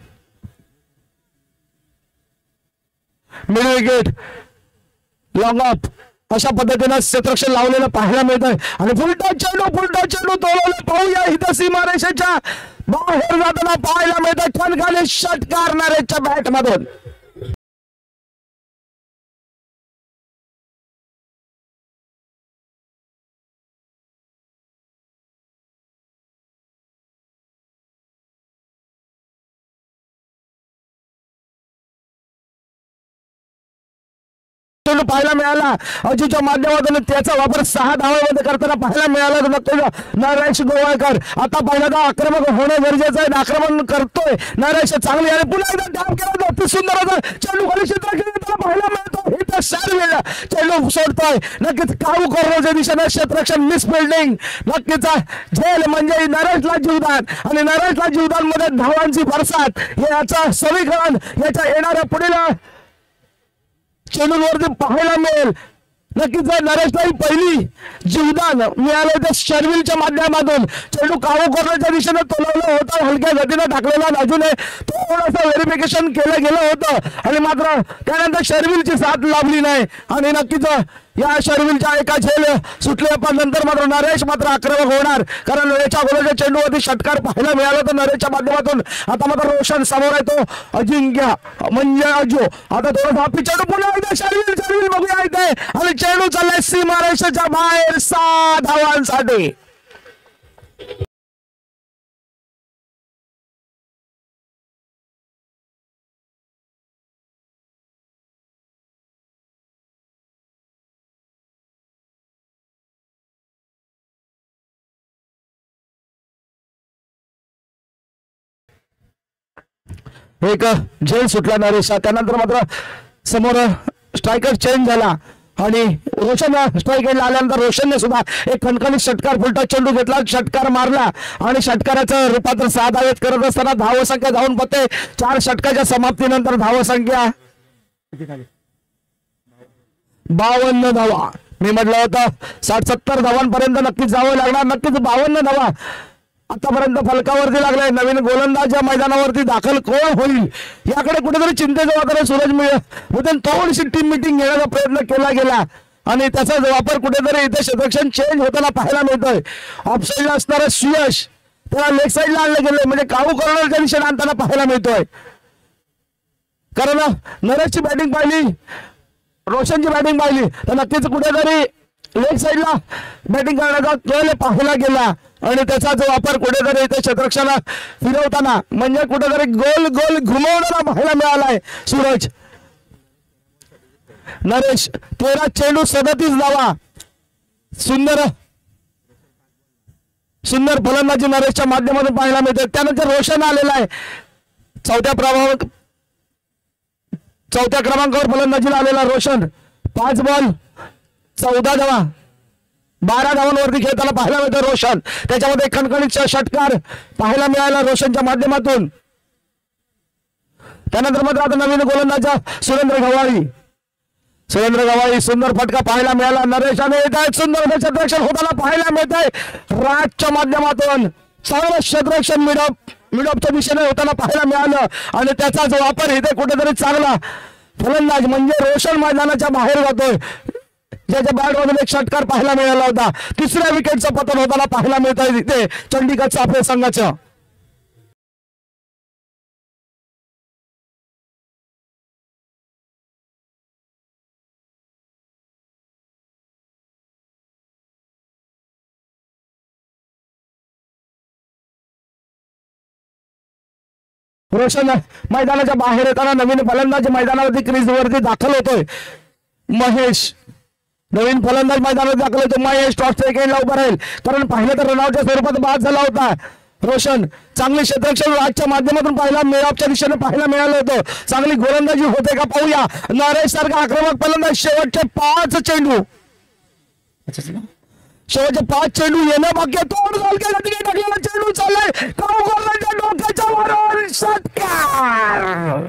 mid wicket long off अशा पद्धतीनं क्षेत्ररक्षण लावलेलं पाहायला मिळतंय आणि फुलटा चेंडू तोलवलं, पाहूया इथं सीमारेषेच्या बाहेर जाताना पाहायला मिळतं ठणकाने षटकार नरेशच्या बॅट मधून. पाहायला मिळाला अजीच्या माध्यमातून, त्याचा वापर 6 धावांमध्ये करताना पाहायला मिळाला. तर नक्कीच नरेश गोवाळकर आता पहिल्यांदा आक्रमक होणं गरजेचं आहे, आक्रमण करतोय नरेश चांगली आणि पुन्हा एकदा डाव केला अति सुंदर चेंडू खाली क्षेत्ररक्षण पाहायला मिळतो, इथं शार्विल चेंडू सोडतोय नक्कीच काऊ कॉर्नरच्या दिशेने क्षेत्ररक्षण मिस फिल्डिंग नक्कीच झेल म्हणजे नरेशला जीवदान आणि नरेशला जीवदान मध्ये धावांची भरसाट याचा समीकरण याच्या येणाऱ्या पुढील चेंडूवरती पाहायला मिळेल. नक्कीच नरेशला पहिली जीवदान मिळालं त्या शर्विलच्या माध्यमातून, चेंडू काळू कॉर्नरच्या दिशेने तोलवलं होतं, हलक्या गतीने टाकलेला अजूनही थोडंसं व्हेरिफिकेशन केलं गेलं होतं आणि मात्र त्यानंतर शर्विलची साथ लाभली नाही आणि नक्कीच या शर्विलच्या एका झेल सुटल्या पण नंतर मात्र नरेश मात्र आक्रमक होणार, कारण नरेशच्या गोलाच्या चेंडूवरती षटकार पाहायला मिळाला तर नरेशच्या माध्यमातून आता मात्र रोशन समोर येतो अजिंक्य म्हणजे अजो आता थोडा चेंडू पुन्हा एकदा शर्विल बघूया इथे आणि चेंडू चाललाय सीमारेषेच्या बाहेर 6 धावांसाठी. एक झेल सुटला नरेशा, त्यानंतर मात्र समोर स्ट्रायकर चेंज झाला आणि रोशन स्ट्राईक एंडला आल्यानंतर रोशनने सुद्धा एक खणखणीत षटकार फुलटा चेंडू घेतला, षटकार मारला आणि षटकाराचं रूपांतर 6 धावेत करत असताना धावसंख्या धावून पत्ते 4 षटकाच्या समाप्तीनंतर धावसंख्या 52 धावा. मी म्हटलं होतं 60-70 धावांपर्यंत नक्कीच जावं लागणार, नक्कीच 52 धावा आतापर्यंत फलकावरती लागलाय. नवीन गोलंदाज या मैदानावरती दाखल कोण होईल याकडे कुठेतरी चिंतेचं वातावरण सूरज मिळेल, थोडीशी टीम मिटिंग घेण्याचा प्रयत्न केला गेला आणि त्याचा वापर कुठेतरी इथे क्षेत्ररक्षण चेंज होताना पाहायला मिळतोय. ऑफ साईडला असणारा सुयश त्याला लेग साईडला आणलं गेलंय, म्हणजे काऊ कॉर्नरच्या दिशेने आणताना पाहायला मिळतोय, कारण नरेशची बॅटिंग पाहिली रोशनची बॅटिंग पाहिली तर नक्कीच कुठेतरी लेग साईडला बॅटिंग करण्याचा कल पाहायला गेला आणि त्याचा जो वापर कुठेतरी इथे क्षेत्ररक्षणाला फिरवताना म्हणजे कुठेतरी गोल घुमवणारा पाहायला मिळालाय सूरज. नरेश 13 चेंडू 37 धावा, सुंदर फलंदाजी नरेशच्या माध्यमातून पाहायला मिळते. त्यानंतर रोशन आलेला आहे चौथ्या क्रमांकावर फलंदाजीला आलेला रोशन. 5 बॉल 14 धावा 12 धावांवरती खेळताना पाहायला मिळतो रोशन. त्याच्यामध्ये खणखणीत षटकार पाहायला मिळाला रोशनच्या माध्यमातून. त्यानंतर मात्र आता नवीन गोलंदाज सुरेंद्र गव्हाळी सुंदर फटका पाहायला मिळाला. नरेश आणि येत आहेत सुंदर क्षेत्ररक्षण होताना पाहायला मिळत आहे राजच्या माध्यमातून. चांगलं क्षेत्ररक्षण मिडऑफच्या दिशेने होताना पाहायला मिळालं आणि त्याचा जो वापर इथे कुठेतरी चांगला फलंदाज म्हणजे रोशन मैदानाच्या बाहेर जातोय. ज्याच्या बॅटमधून एक षटकार पाहायला मिळाला होता. तिसऱ्या विकेटचं पतन होताना पाहायला मिळत आहे तिथे चंडीगड चाफे संघाचं. रोशन मैदानाच्या बाहेर येताना नवीन फलंदाज मैदानावरती क्रीजवरती दाखल होतोय. महेश नवीन फलंदाज मैदानावर दाखल होतो. महेश टॉस सेकंडला उभा राहील कारण पाहिलं तर रनआउटच्या स्वरूपात बाद झाला होता. रोशन चांगली क्षेत्ररक्षण राजच्या माध्यमातून पाहिला मिडऑफच्या दिशेने पाहायला मिळालं होतं. चांगली गोलंदाजी होते का पाहूया. नरेश सारखा आक्रमक फलंदाज शेवटचे 5 चेंडू येणं बाकी आहे. तोड झालके गतीने टाकलेला चेंडू चाललाय काऊकरच्या डोक्याच्या वरून षटकार.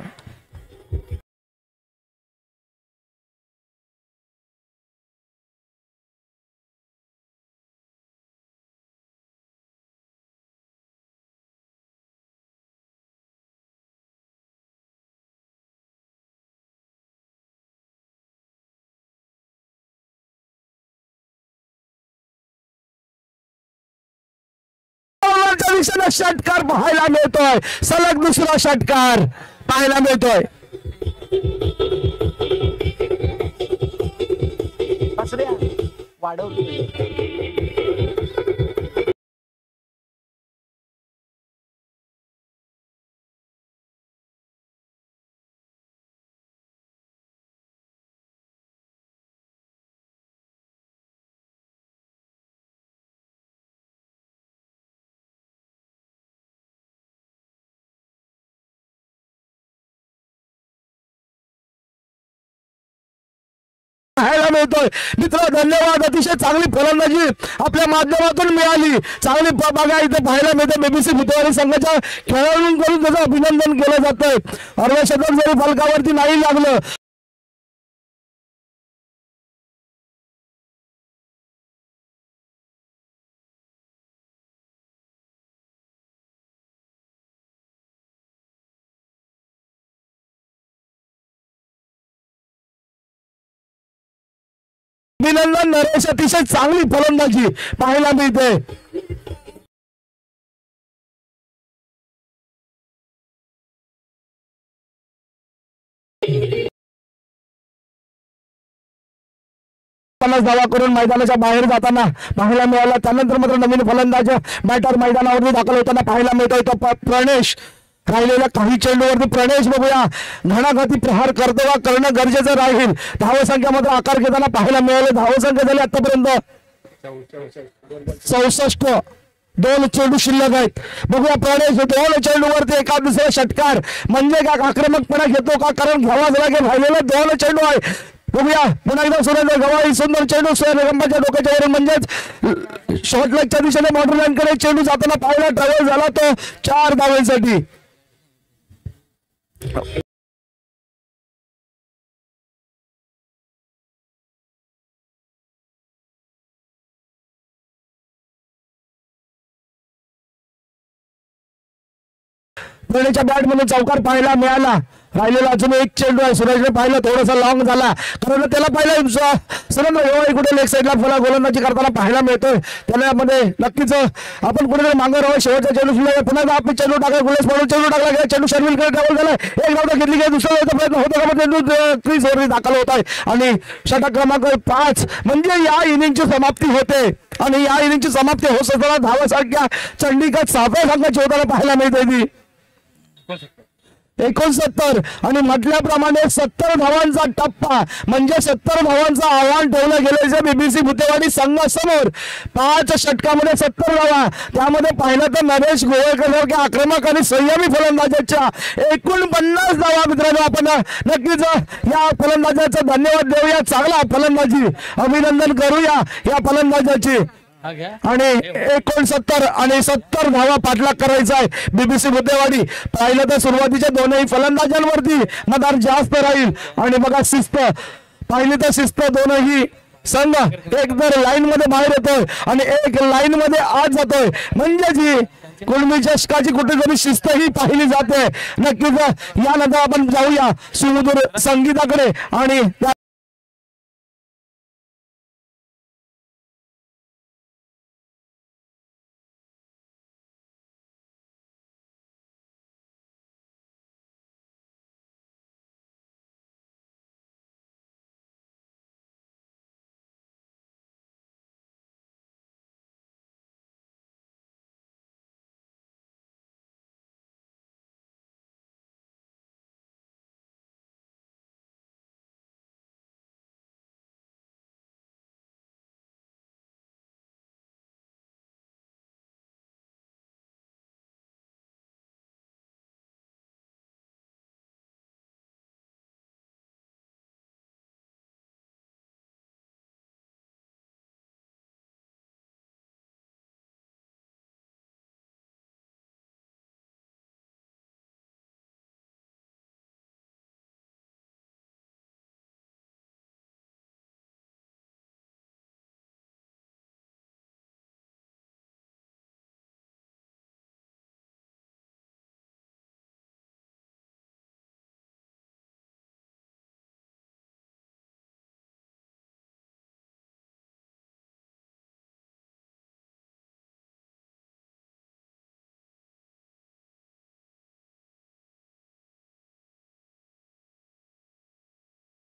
षटकार पाहायला मिळतोय. सलग दुसरा षटकार पाहायला मिळतोय. पाहायला मिळतोय. मित्र धन्यवाद. अतिशय चांगली फलंदाजी आपल्या माध्यमातून मिळाली. चांगली बघा इथे पाहायला मिळते बीबीसी भुतेवाडी संघाच्या खेळाडूंकडून त्याचं अभिनंदन केलं जातंय. अर्धशतक जरी फलकावरती नाही लागलं अभिनंदन. नरेश अतिशय चांगली फलंदाजी पाहायला मिळते. धावा करून मैदानाच्या बाहेर जाताना पाहायला मिळाला. त्यानंतर मात्र नवीन फलंदाज बॅटर मैदानावरती दाखल होताना पाहायला मिळतोय तो प्रणेश. राहिलेल्या काही चेंडूवरती प्रणेश बघूया घणाघाती प्रहार करतो का करणं गरजेचं राहील. धावसंख्या मात्र आकार घेताना पाहायला मिळाले. धावसंख्या झाली आतापर्यंत 64. 2 चेंडू शिल्लक आहेत. बघूया प्रणेश 2 चेंडूवरती एका दुसरा षटकार म्हणजे का आक्रमकपणा घेतो का कारण घ्यावाच लागेल. राहिलेले 2 चेंडू आहे. बघूया पुन्हा एकदा सुरेंद्र गव्हाळी सुंदर चेंडू सूर्यगंबाच्या डोक्याच्या वरून म्हणजेच शॉर्टलेगच्या दिशेने बॉर्डर लाईनकडे चेंडू जाताना पाहिला ट्रॅव्हल झाला तो 4 धावांसाठी. प्रणयच्या बॅट मध्ये चौकार पाहायला मिळाला. राहिलेला अजून एक चेंडू आहे. सुरेशने पाहिलं थोडासा लॉंग झाला कारण त्याला पाहिलं सुरेंद्र गव्हाळी कुठे लेग साईडला फुला गोलंदाजी करताना पाहायला मिळतोय. त्यामध्ये नक्कीच आपण कुठेतरी मागे राहावं. शेवटचा चेंडू शिल्लक पुन्हा आपण चेंडू टाकला गुलेस पडून चेंडू टाकला गेला. चेंडू शर्मिलकडे ट्रॅव्हल झाला. एक धाव घेतली गेली. दुसरा प्रयत्न होता का चेंडू क्रीजवरती दाखल होत आहे आणि षटक क्रमांक 5 म्हणजे या इनिंगची समाप्ती होते. आणि या इनिंगची समाप्ती होत असताना धावासारख्या चंडीगड चाफे संघाची होताना पाहायला मिळते ती 69 आणि म्हटल्याप्रमाणे 70 धावांचा टप्पा म्हणजे 70 धावांचं आव्हान ठेवलं गेलं बीबीसी भुतेवाडी संघासमोर. 5 षटकामध्ये 70 धावा, त्यामध्ये पाहिलं तर नरेश गोवेकर सारख्या आक्रमक आणि संयमी फलंदाजाच्या 49 धावा. मित्रांनो, आपण नक्कीच या फलंदाजाचं धन्यवाद देऊया. चांगला फलंदाजी, अभिनंदन करूया या फलंदाजाची. आणि 69 आणि 70 धावा पाठलाग करायचा आहे बीबीसी भुतेवाडी. पाहिलं तर सुरुवातीच्या दोनही फलंदाजांवरती मदार जास्त राहील. आणि बघा शिस्त पाहिली तर शिस्त, दोनही संघ एक तर लाईन मध्ये बाहेर येतोय आणि एक लाईन मध्ये आत जातोय, म्हणजे जी कुळमी चषकाची कुठेतरी शिस्त ही पाहिली जाते. नक्कीच यानंतर आपण जाऊया सुमधुर संगीताकडे. आणि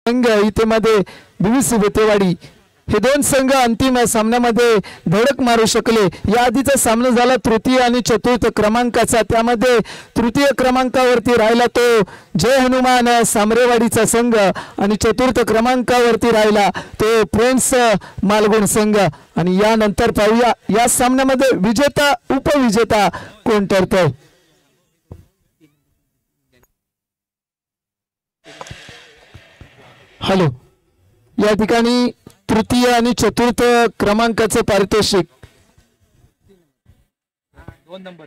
संघ इथे मध्ये बीबीसी भुतेवाडी हे दोन संघ अंतिम सामन्यामध्ये धडक मारू शकले. या आधीचा सामना झाला तृतीय आणि चतुर्थ क्रमांकाचा. त्यामध्ये तृतीय क्रमांकावरती राहिला तो जय हनुमान सामरेवाडीचा संघ आणि चतुर्थ क्रमांकावरती राहिला तो फ्रेंड्स मालगुण संघ. आणि यानंतर पाहूया या सामन्यामध्ये विजेता उपविजेता कोण ठरतोय. हॅलो, या ठिकाणी तृतीय आणि चतुर्थ क्रमांकाचं पारितोषिक 2 नंबर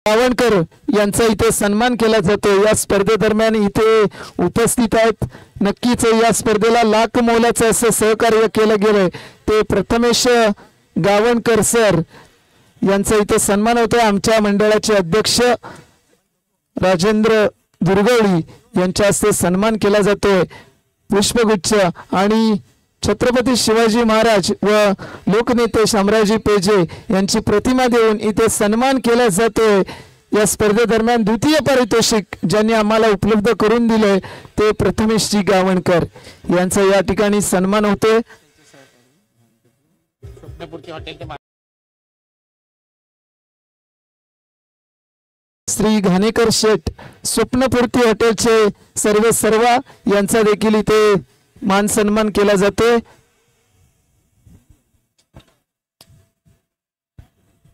गावणकर यांचा इथे सन्मान केला जातो. या स्पर्धेदरम्यान इथे उपस्थित आहेत. नक्कीच या स्पर्धेला लाख मोलाचं असं सहकार्य केलं गेलंय ते प्रथमेश गावणकर सर यांचा इथे सन्मान होतोय. आमच्या मंडळाचे अध्यक्ष राजेंद्र दुर्गवळी यांच्या हस्ते सन्मान केला जातोय. पुष्पगुच्छ आणि छत्रपती शिवाजी महाराज व लोकनेते शामरावजी पेजे यांची प्रतिमा देऊन इथे सन्मान केला जातोय. या स्पर्धेदरम्यान द्वितीय पारितोषिक ज्यांनी आम्हाला उपलब्ध करून दिले ते प्रथमेशजी गावणकर यांचा या ठिकाणी सन्मान होतोय. श्री घाणेकर शेठ स्वप्नपूर्ती हॉटेलचे सर्वा यांचा देखील इथे मान सन्मान केला जातोय.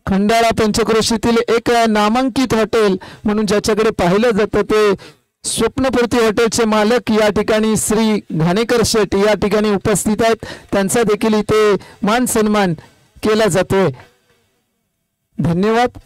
खंडाळा पंचक्रोशीतील एक नामांकित हॉटेल म्हणून ज्याच्याकडे पाहिलं जातं ते स्वप्नपूर्ती हॉटेलचे मालक या ठिकाणी श्री घाणेकर शेठ या ठिकाणी उपस्थित आहेत. त्यांचा देखील इथे मान सन्मान केला जातोय. धन्यवाद.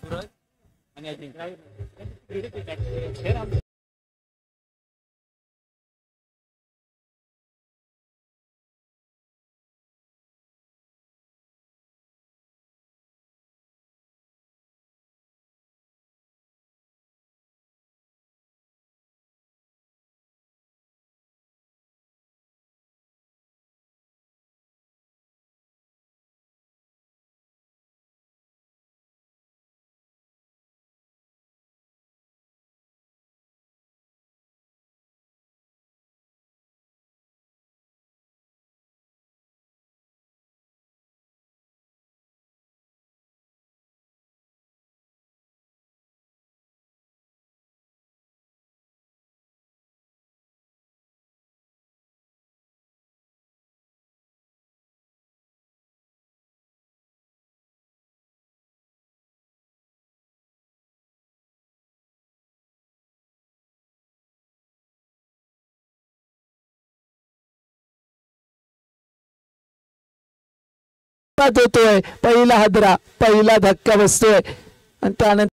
सुरुवात होतोय, पहिला हादरा, पहिला धक्का बसतोय आणि त्यानंतर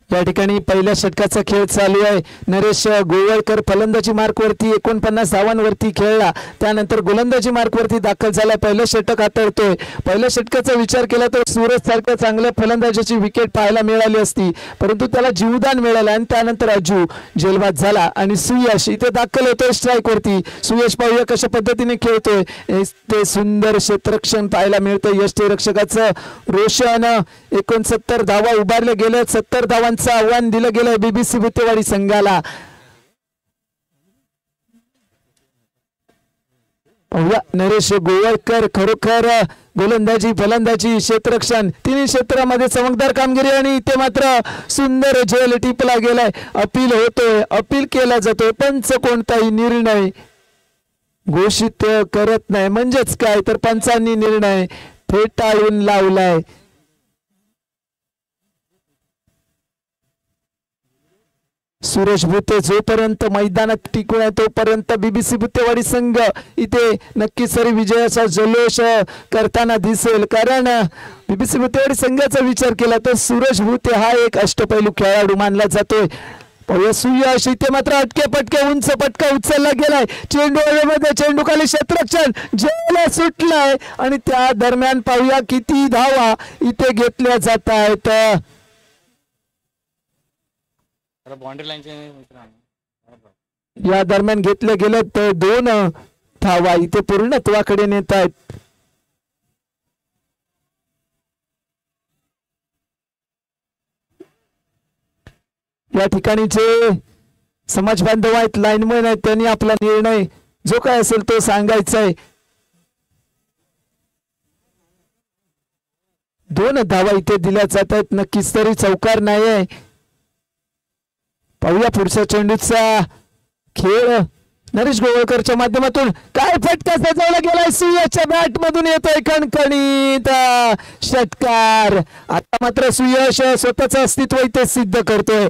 या ठिकाणी पहिल्या षटकाचा खेळ चालू आहे. नरेश गोवळकर फलंदाजी मार्कवरती 49 धावांवरती खेळला, त्यानंतर गोलंदाजी मार्कवरती दाखल झाला. पहिलं षटक हाताळतोय. पहिल्या षटकाचा विचार केला तर सूरज सारख्या चांगल्या फलंदाजाची विकेट पाहायला मिळाली असती, परंतु त्याला जीवदान मिळालं आणि त्यानंतर अजू जेलबाद झाला आणि सुयश इथे दाखल होतोय स्ट्राईक वरती. सुयश पाहूया कशा पद्धतीने खेळतोय. ते सुंदर क्षेत्ररक्षण पाहायला मिळतं यष्टीरक्षकाचं. रोशन 69 धावा उभारले गेले. 70 धावांचं आव्हान दिलं गेलं बीबीसी भुतेवाडी संघाला. नरेश गोवळकर खरोखर गोलंदाजी फलंदाजी क्षेत्ररक्षण तिन्ही क्षेत्रामध्ये चमकदार कामगिरी आणि इथे मात्र सुंदर झेल टिपला गेलाय. अपील होतोय, अपील केला जातोय, पंच कोणताही निर्णय घोषित करत नाही. म्हणजेच काय तर पंचांनी निर्णय फेटाळून लावलाय. सुरेश भुते जोपर्यंत मैदानात टिकून आहे तोपर्यंत बीबीसी भुतेवाडी संघ इथे नक्कीच सरी विजयाचा जल्लोष करताना दिसेल, कारण बीबीसी भुतेवाडी संघाचा विचार केला तर सुरेश भुते हा एक अष्टपैलू खेळाडू मानला जातोय. सुयश इथे मात्र अटके पटके उंच पटका उचलला गेलाय. चेंडू हवेमध्ये, चेंडू खाली क्षेत्ररक्षण जेला सुटलाय आणि त्या दरम्यान पाहूया किती धावा इथे घेतल्या जात आहेत. या दरम्यान घेतले गेले तर 2 धावा इथे पूर्णत्वाकडे नेत आहेत. या ठिकाणी जे समाज बांधव आहेत, लाईनमॅन आहेत, त्यांनी आपला निर्णय जो काय असेल तो सांगायचा आहे. 2 धावा इथे दिल्या जात आहेत. नक्कीच तरी चौकार नाही आहे. पाहूया पुढच्या चेंडूचा खेळ. नरेश गोवळकरच्या माध्यमातून काय फटका सजवला गेलाय. सुयशच्या बॅट मधून येतोय खणखणीत षटकार. आता मात्र सुयश स्वतःचं अस्तित्व इथे सिद्ध करतोय.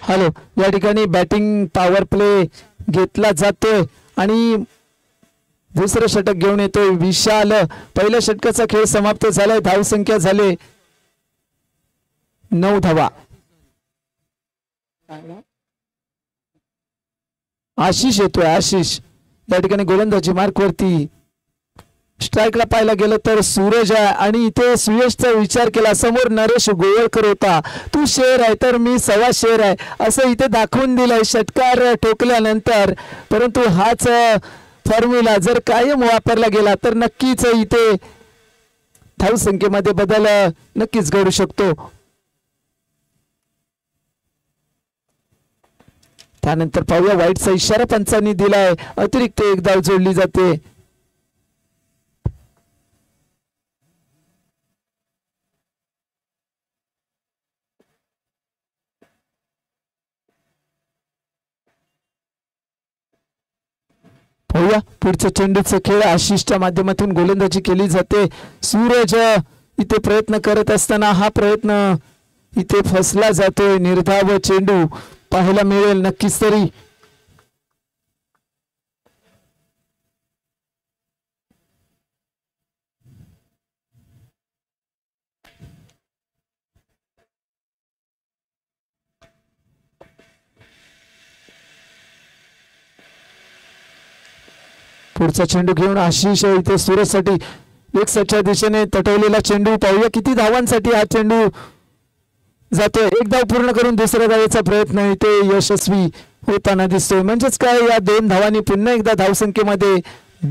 हॅलो, या ठिकाणी बॅटिंग पॉवर प्ले घेतला जातोय आणि दुसरं षटक घेऊन येतोय विशाल. पहिल्या षटकाचा खेळ समाप्त झालाय. धावसंख्या झाले 9 धावा. आशिष येतोय. आशिष या ठिकाणी गोलंदाजी मार्कवरती. स्ट्राईकला पाहायला गेलं तर सूरज आहे आणि इथे सुयशचा विचार केला. समोर नरेश गोवळकर होता. तू शेर आहे तर मी सवा शेर आहे असं इथे दाखवून दिलंय षटकार ठोकल्यानंतर. परंतु हाच फॉर्म्युला जर कायम वापरला गेला तर नक्कीच इथे धावसंख्येमध्ये बदल नक्कीच घडू शकतो. त्यानंतर पाहूया वाईटचा इशारा पंचांनी दिलाय. अतिरिक्त 1 धाव जोडली जाते. पाहूया पुढच्या चेंडूचा खेळ. आशिषच्या माध्यमातून गोलंदाजी केली जाते. सूरज इथे प्रयत्न करत असताना हा प्रयत्न इथे फसला जातोय. निर्धाव चेंडू पाहायला मिळेल नक्कीच तरी. पुढचा चेंडू घेऊन आशिष इथे सुरतसाठी एक सच्च्या दिशेने तटवलेला चेंडू पाहूया किती धावांसाठी हा चेंडू जातोय. एक धाव पूर्ण करून दुसऱ्या धावेचा प्रयत्न इथे यशस्वी होताना दिसतोय. म्हणजेच काय या 2 धावांनी पुन्हा एकदा धावसंख्येमध्ये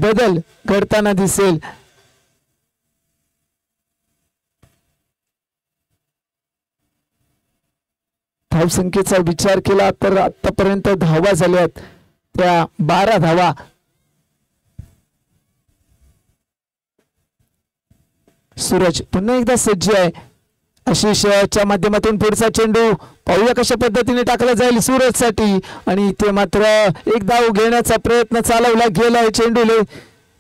बदल घडताना दिसेल. धावसंख्येचा विचार केला तर आतापर्यंत धावा झाल्यात त्या 12 धावा. सूरज पुन्हा एकदा सज्ज आहे. आशिषच्या माध्यमातून पुढचा चेंडू पाहूया कशा पद्धतीने टाकला जाईल सूरजसाठी. आणि इथे मात्र एक धाव घेण्याचा प्रयत्न चालवला गेलाय चेंडूले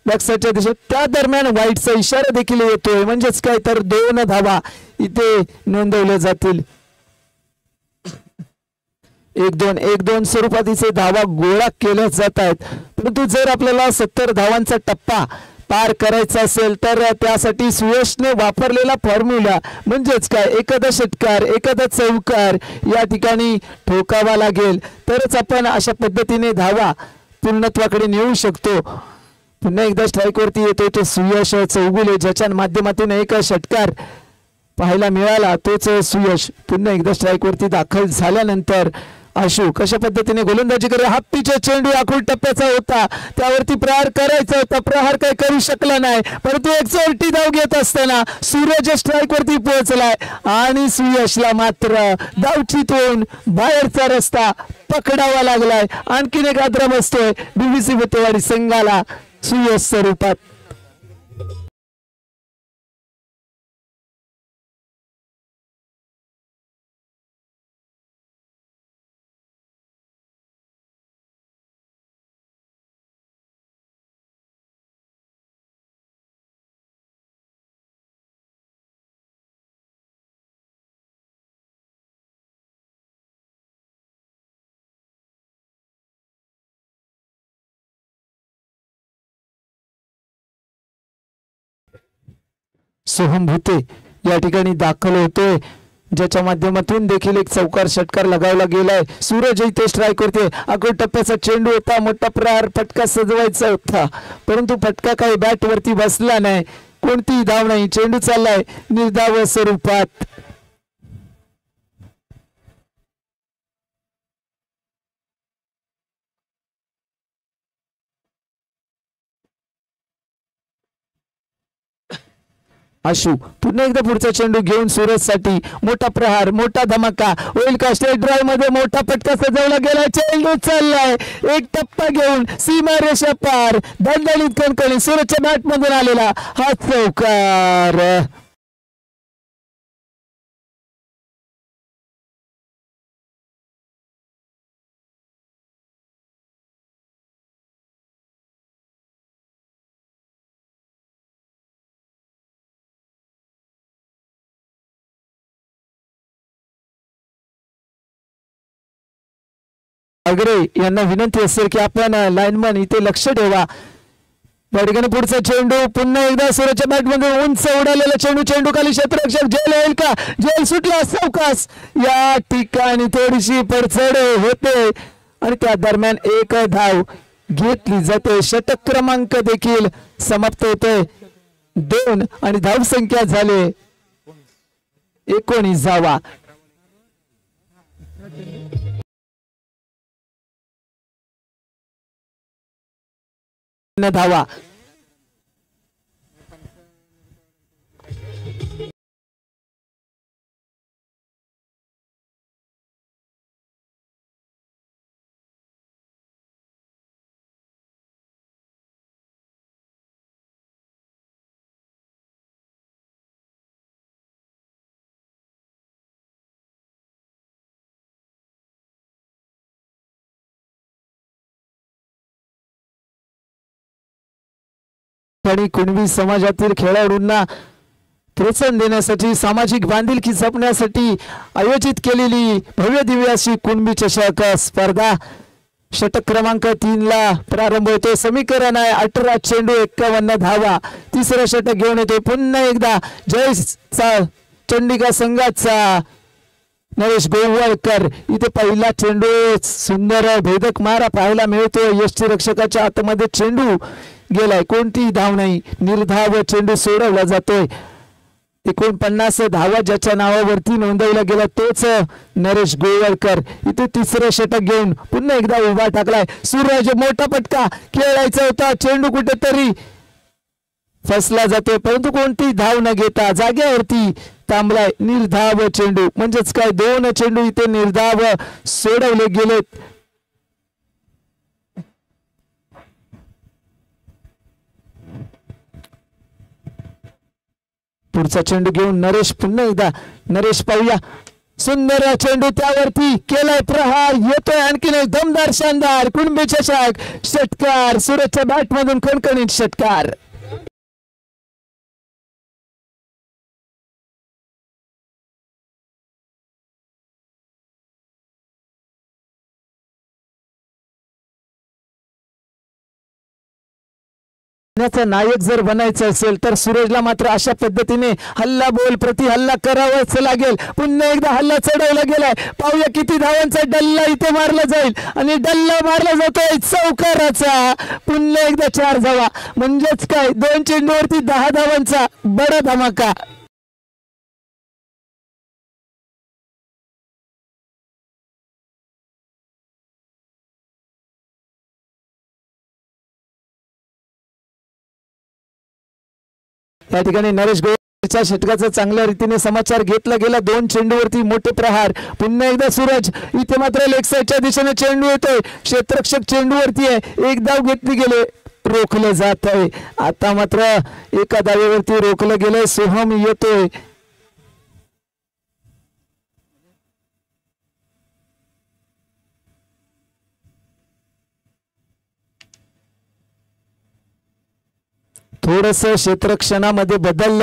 लक्षाच्या दिशेत. त्या दरम्यान वाईटचा इशारा देखील येतोय. म्हणजेच काय तर 2 धावा इथे नोंदवल्या जातील. 1-2 स्वरूपात इथे धावा गोळा केल्या जात आहेत. परंतु जर आपल्याला 70 धावांचा टप्पा पार करायचा असेल तर त्यासाठी सुयशने वापरलेला फॉर्म्युला म्हणजेच काय एखादा षटकार एखादा चौकार या ठिकाणी ठोकावा लागेल तरच आपण अशा पद्धतीने धावा पूर्णत्वाकडे नेऊ शकतो. पुन्हा एकदा स्ट्राईक वरती येतो तो सुयश चौगुले ज्याच्या माध्यमातून एक षटकार पाहायला मिळाला तोच सुयश पुन्हा एकदा स्ट्राईक वरती दाखल झाल्यानंतर आशू कशा पद्धतीने गोलंदाजी करे. हा पिच चेंडू आखूड टप्प्याचा होता त्यावरती प्रहार करायचा होता. प्रहार काही करू शकला नाही परंतु एक चोरटी धाव घेत असताना सूरज स्ट्राईक वरती पोहोचलाय आणि सुयशला मात्र धावचीतून बाहेरचा रस्ता पकडावा लागलाय. आणखीन एक आद्रा बसतोय बीबीसी भुतेवाडी संघाला सुयश स्वरूपात. सोहम भुते या ठिकाणी दाखल होतोय ज्याच्या माध्यमातून देखील एक चौकार षटकार लगावला गेलाय. सूरज इथे स्ट्राईक वरती आखूड टप्प्याचा चेंडू होता. मोठा प्रहार फटका सजवायचा होता परंतु फटका काही बॅट वरती बसला नाही. कोणतीही धाव नाही. चेंडू चाललाय निर्धाव स्वरूपात. आशू पुन्हा एकदा पुढचा चेंडू घेऊन सूरज साठी मोठा प्रहार मोठा धमाका होईल का. स्ट्रेट ड्राइव्ह मध्ये मोठा फटका सजवला गेला. चेंडू चाललाय एक टप्पा घेऊन सीमा रेषा पार दणदणीत कणकणी सूरजच्या बॅट मधून आलेला हा चौकार. अग्रे यांना विनंती असेल की आपण लाईनमन इथे लक्ष ठेवा. या ठिकाणी पुढचा चेंडू पुन्हा एकदा सूरजच्या बॅट मध्ये उंच उडालेला चेंडू. चेंडू खाली क्षेत्ररक्षक झेल येईल का. झेल सुटला. सावकाश या ठिकाणी थोडीशी पडचड होते आणि त्या दरम्यान एक धाव घेतली जाते. षटक क्रमांक देखील समाप्त होतोय 2 आणि धाव संख्या झाले 19 धावा. धावा आणि कुणबी समाजातील खेळाडूंना प्रोत्साहन देण्यासाठी सामाजिक बांधिलकी जपण्यासाठी आयोजित केलेली भव्य दिव्य अशी कुणबी चषक स्पर्धा षटक क्रमांक 3 ला प्रारंभ होतो. समीकरण आहे 18 चेंडू 51 धावा. तिसरा षटक घेऊन येतो पुन्हा एकदा जय चंडिका संघाचा नरेश गोवाळकर. इथे पहिला चेंडू सुंदर भेदक मारा पाहायला मिळतो. यष्टी रक्षकाच्या आतमध्ये चेंडू गेलाय, कोणतीही धाव नाही, निर्धाव चेंडू सोडवला जातोय. 49 धावा ज्याच्या नावावरती नोंदवला गेला तोच नरेश गोवाळकर. इथे तिसरं षटक घेऊन पुन्हा एकदा उभा टाकलाय सूरज. मोठा पटका खेळायचा होता, चेंडू कुठेतरी फसला जातोय, परंतु कोणती धाव न घेता जाग्यावरती थांबलाय. निर्धाव चेंडू म्हणजेच काय, 2 चेंडू इथे निर्धाव सोडवले गेलेत. पुढचा चेंडू घेऊन नरेश पुन्हा एकदा. नरेश पाहूया, सुंदर चेंडू त्यावरती केलाय प्रहार, येतोय आणखीन एक दमदार शानदार कुणबी चषक षटकार. सूरजच्या बॅट मधून खणखणीत षटकार. नायक जर बनायचं असेल तर सूरजला मात्र अशा पद्धतीने हल्ला बोल प्रति हल्ला करावाच लागेल. पुन्हा एकदा हल्ला चढवला गेलाय, पाहूया किती धावांचा डल्ला इथे मारला जाईल आणि डल्ला मारला जातोय चौकाराचा. पुन्हा एकदा 4 धावा म्हणजेच काय, 2 चेंडूवरती 10 धावांचा बडा धमाका. या ठिकाणी नरेश गोवाळकरच्या षटकाचा चांगल्या रीतीने समाचार घेतला गेला. 2 चेंडूवरती मोठे प्रहार. पुन्हा एकदा सूरज, इथे मात्र लेग साईडच्या दिशेने चेंडू येतोय, क्षेत्ररक्षक चेंडूवरती आहे, एक धाव घेतली गेले, रोखलं जात आहे. आता मात्र एका धावेवरती रोखलं गेलंय. सोहम येतोय, थोडस क्षेत्ररक्षणामध्ये बदल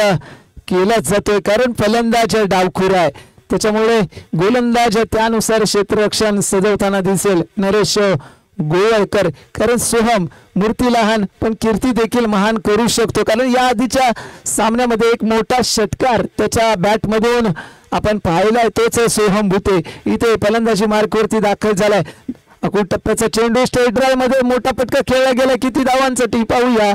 केला जातोय कारण फलंदाज डावखुरा आहे, त्याच्यामुळे गोलंदाज त्यानुसार क्षेत्ररक्षण सजवताना दिसेल नरेश गोवाळकर. कारण सोहम मूर्ती लहान पण कीर्ती देखील महान करू शकतो, कारण या आधीच्या सामन्यामध्ये एक मोठा षटकार त्याच्या बॅट मधून आपण पाहिलाय, तोच सोहम भुते इथे फलंदाजी मार्कवरती दाखल झालाय. अकुट टप्प्याचा चेंडू स्ट्रेट ड्राइव्ह मध्ये मोठा पटका खेळला गेला, किती धावांसाठी पाहूया.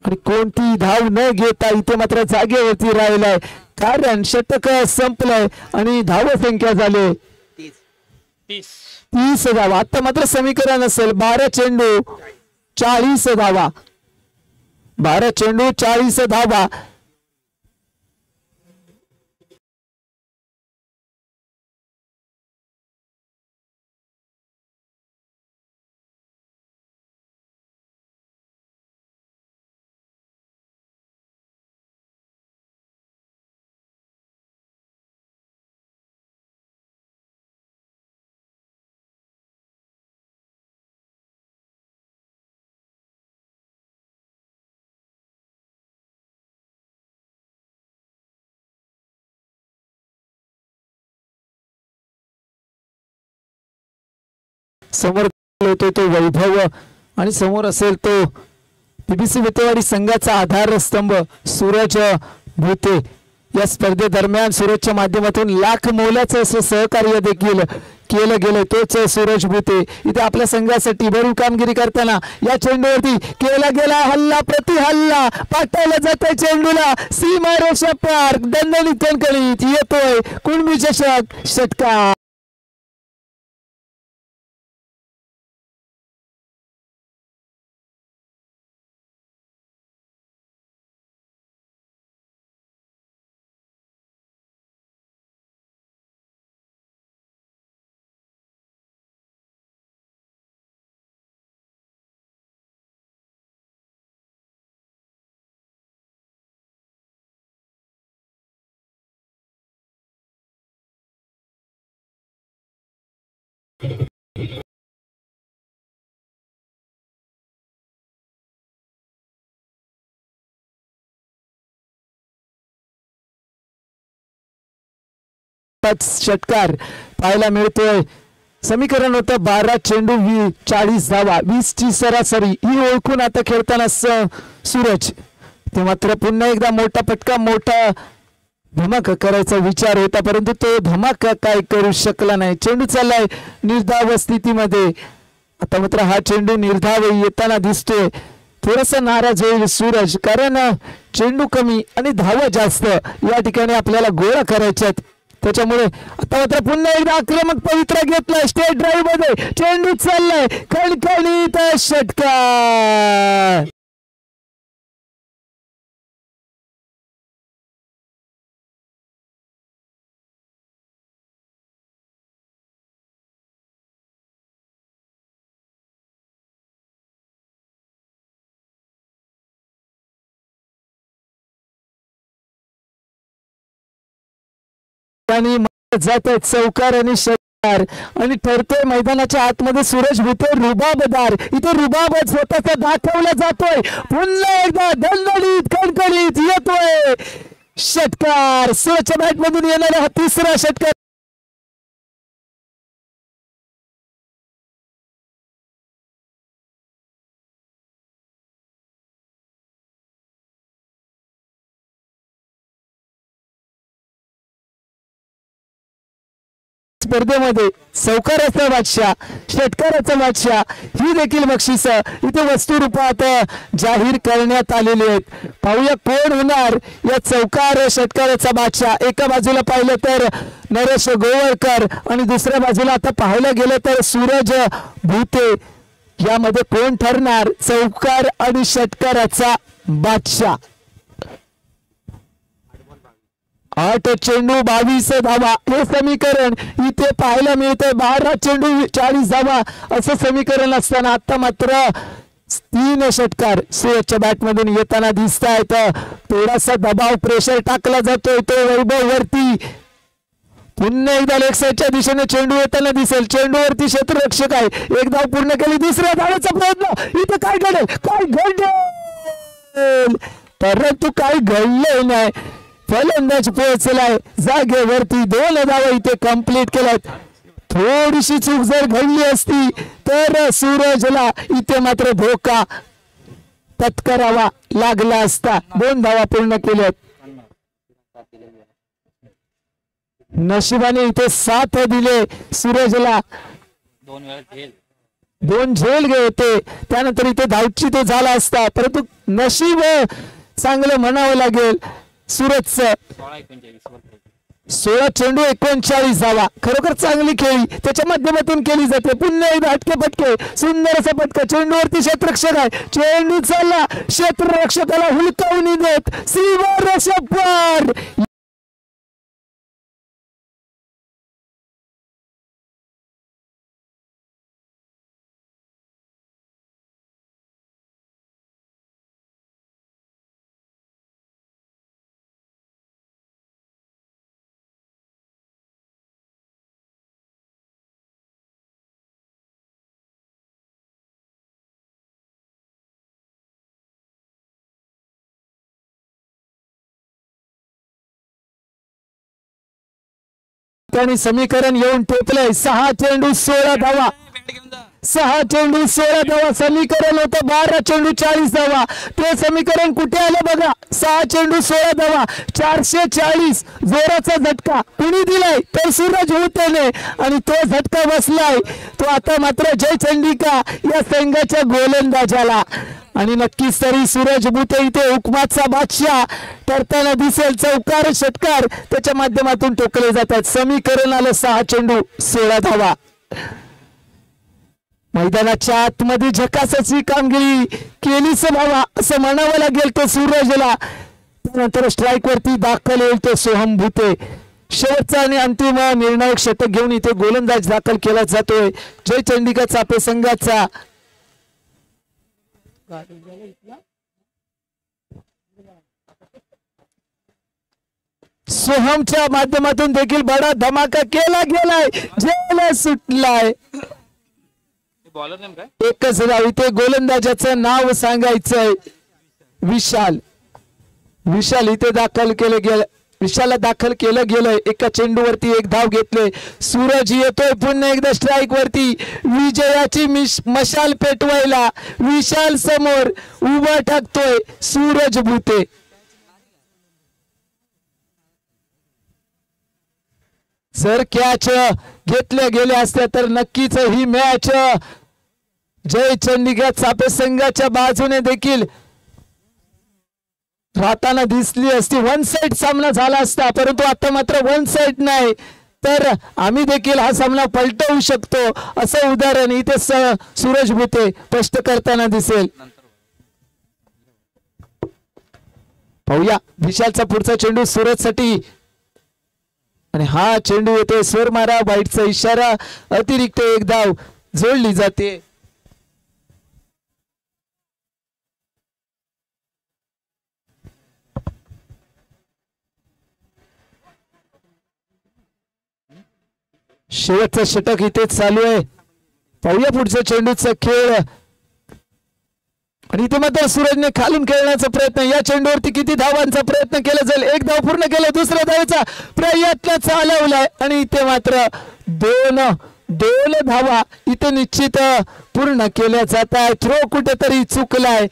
आणि कोणती धाव न घेता इथे मात्र जागेवरती राहिलाय, कारण षटक संपलंय आणि धावसंख्या झाली 30 धावा. आता मात्र समीकरण असेल 12 चेंडू 40 धावा, 12 चेंडू 40 धावा. समोर होतो तो वैभव आणि समोर असेल तो पीबीसी भुतेवाडी संघाचा आधारस्तंभ सूरज भुते. या स्पर्धेदरम्यान सूरजच्या माध्यमातून लाख मोलाचं असं सहकार्य देखील केलं गेलं, तोच सूरज भुते इथे आपल्या संघासाठी भरीव कामगिरी करताना या चेंडूवरती केला गेला हल्ला प्रति हल्ला, पाठवला जातोय चेंडूला सीमारेषा पार, दणदणीत खणखणीत येतोय कुणबी चषक षटकार. षटकार पाहायला मिळतोय. समीकरण होतं 12 चेंडू 40 धावा, 20 ची सरासरी. ही ओळखून आता खेळताना सूरज ते मात्र पुन्हा एकदा मोठा पटका, मोठा धमाका करायचा विचार होता, परंतु तो धमाका काय करू शकला नाही. चेंडू चाललाय निर्धाव स्थितीमध्ये आता मात्र हा चेंडू निर्धाव येताना दिसतोय. थोडासा नाराज होईल सूरज, कारण चेंडू कमी आणि धावा जास्त या ठिकाणी आपल्याला गोळा करायच्यात. त्याच्यामुळे आता मात्र पुन्हा एकदा आक्रमक पवित्रा घेतलाय. स्टेट ड्राईव्ह मध्ये चेंडू चाललाय, खणखणीत षटकार. आणि जात आहेत चौकार आणि षटकार आणि ठरतोय मैदानाच्या आतमध्ये सूरज भुते रुबाबदार. इथे रुबाब स्वतःचा दाखवला जातोय. पुन्हा एकदा दणदणीत खणखणीत येतोय षटकार. सूरजच्या बॅट मधून येणारा हा तिसरा षटकार. स्पर्धेमध्ये चौकाराचा बादशाह, षटकाराचा बादशाह ही देखील बक्षीस इथे वस्तू रूपात जाहीर करण्यात आलेली आहेत. पाहूया कोण होणार या चौकार षटकाराचा बादशाह. एका बाजूला पाहिलं तर नरेश गोवळकर आणि दुसऱ्या बाजूला आता पाहायला गेलं तर सूरज भुते. यामध्ये कोण ठरणार चौकार आणि षटकाराचा बादशाह. 8 चेंडू 22 धावा हे समीकरण इथे पाहायला मिळतंय. 12 चेंडू 40 धावा असं समीकरण असताना आता मात्र 3 षटकार सूरजच्या बॅट मधून येताना दिसत आहेत. थोडासा दबाव प्रेशर टाकला जातोय तो वैभव वरती. पुन्हा एकदा लेग साईडच्या दिशेने चेंडू येताना दिसेल. चेंडूवरती क्षेत्ररक्षक आहे. एक धाव पूर्ण केली. दुसऱ्या धावेचा प्रयत्न. इथे काय घडेल, काय घडेल, परंतु काय घडले नाही. फलंदाज पोहोचलाय जागेवरती. 2 धावा इथे कंप्लीट केल्यात. थोडीशी चूक जर घडली असती तर सूरजला इथे मात्र धोका पत्करावा लागला असता. 2 धावा पूर्ण केल्यात. नशिबाने इथे साथ दिले सूरजला. 2 झेल होते त्यानंतर इथे धावची झाला असता, परंतु नशीब चांगलं म्हणावं लागेल सूरजचं. 16 चेंडू 39 धावा. खरोखर चांगली खेळी त्याच्या माध्यमातून केली जाते. पुन्हा एकदा हटके पटके सुंदर असा पटका. चेंडूवरती क्षेत्ररक्षक आहे. चेंडू चालला. क्षेत्ररक्षकाला हुलकावून देत श्रीवर शब्बर. आणि समीकरण येऊन ठेपलंय. 6 चेंडू 16 धावा. 6 चेंडू 16 धावा समीकरण होतं. 12 चेंडू 40 धावा. ते समीकरण कुठे आलं बघा. 6 चेंडू 16 धावा 440. जोराचा झटका कुणी दिलाय तर सूरज भुतेने आणि तो झटका बसलाय तो आता मात्र जय चंडिका या संघाच्या गोलंदाजाला. आणि नक्कीच तरी सूरज भुते इथे हुकमाचा बादशाह ठरताना दिसेल. चौकार षटकार त्याच्या माध्यमातून टोकले जातात. समीकरण आलं 6 चेंडू 16 धावा. मैदानाच्या आतमध्ये झकासाची कामगिरी केलीच भावा असं म्हणावं लागेल तो सूरजला. त्यानंतर स्ट्राईक वरती दाखल येईल तो सोहम भुते. शेवटचा आणि अंतिम निर्णायक षटक घेऊन इथे गोलंदाज दाखल केला जातोय जय चंडिका चापे संघाचा. सोहमच्या माध्यमातून देखील बडा धमाका केला गेलाय. जेला सुटलाय. एकच धाव. इथे गोलंदाजाचं नाव सांगायचंय विशाल. विशाल इथे दाखल केलं गेलं. विशालला दाखल केलं गेलंय. एका चेंडूवरती 1 धाव घेतले. सूरज येतोय पुन्हा एकदा स्ट्राईक वरती. विजयाची मशाल पेटवायला विशाल समोर उभा टाकतोय सूरज भुते. जर कॅच घेतल्या गेल्या असत्या तर नक्कीच ही मॅच जय चंडिका चापे संघाच्या बाजूने देखील राहताना दिसली असती, वन साइड सामना झाला असता, परंतु आता मात्र वन साइड नाही, तर आम्ही देखील हा सामना पलटवू शकतो असं उदाहरण इथे सूरज भुते स्पष्ट करताना दिसेल. पाहूया विशालचा पुढचा चेंडू सूरजसाठी आणि हा चेंडू येतो स्वर मारा वाईटचा इशारा, अतिरिक्त एक धाव जोडली जाते. शेवटचा षटक इथेच चालू आहे. पाहूया पुढचा चेंडूचा खेळ आणि इथे मात्र सूरजने खालून खेळण्याचा प्रयत्न, या चेंडूवरती किती धावांचा प्रयत्न केला जाईल, एक धाव पूर्ण केला, दुसऱ्या धावेचा प्रयत्न चालवलाय आणि इथे मात्र दोन धावा इथे निश्चित पूर्ण केल्या जात आहे. थ्रो कुठेतरी चुकलाय.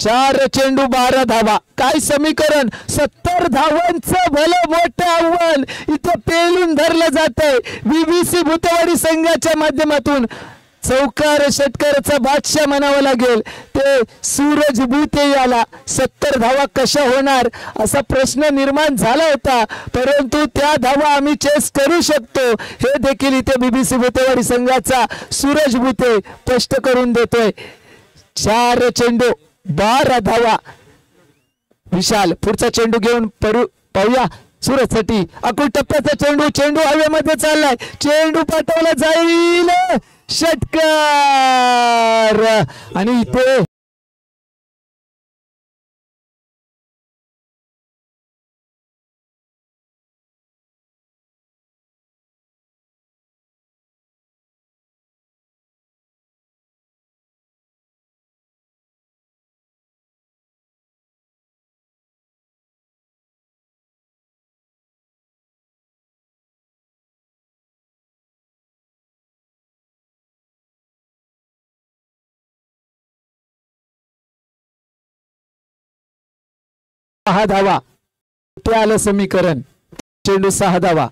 4 चेंडू 12 धावा, काय समीकरण, 70 धावांचं भलं मोठं आव्हान इथं पेलून धरलं जात आहे. बीबीसी भुतेवाडी संघाच्या माध्यमातून चौकार षटकाराचा बादशाह म्हणावा लागेल ते सूरज भुते याला. 70 धावा कशा होणार असा प्रश्न निर्माण झाला होता, परंतु त्या धावा आम्ही चेस करू शकतो हे देखील इथे बीबीसी भुतेवाडी संघाचा सूरज भुते स्पष्ट करून देतोय. 4 चेंडू 12 धावा. विशाल पुढचा चेंडू घेऊन पाहूया सूरजसाठी, अकुल टप्प्याचा चेंडू हवेमध्ये चाललाय, चेंडू पाठवला जाईल, षटकार आणि इथे सहा धावा ते आलं समीकरण. चेंडू 6 धावा.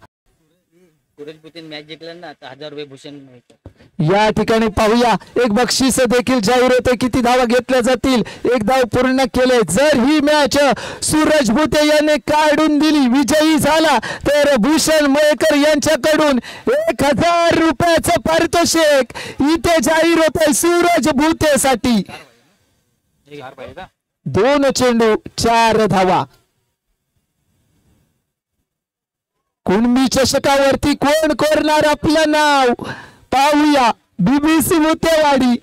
सूरज भुते मॅच जिंकला ना तर 1000 रुपये भूषण मिळतात. या ठिकाणी पाहूया एक बक्षीस देखील जाहीर होते, किती धावा घेतल्या जातील, एक धाव पूर्ण केले. जर ही मॅच सूरज भुते याने काढून दिली, विजयी झाला, तर भूषण मयेकर यांच्याकडून 1000 रुपयाचं पारितोषिक इथे जाहीर होते सूरज भुतेसाठी. 2 चेंडू 4 धावा. कुणबी चषकावरती कोण कोरणार आपलं नाव पाहूया. बीबीसी भुतेवाडी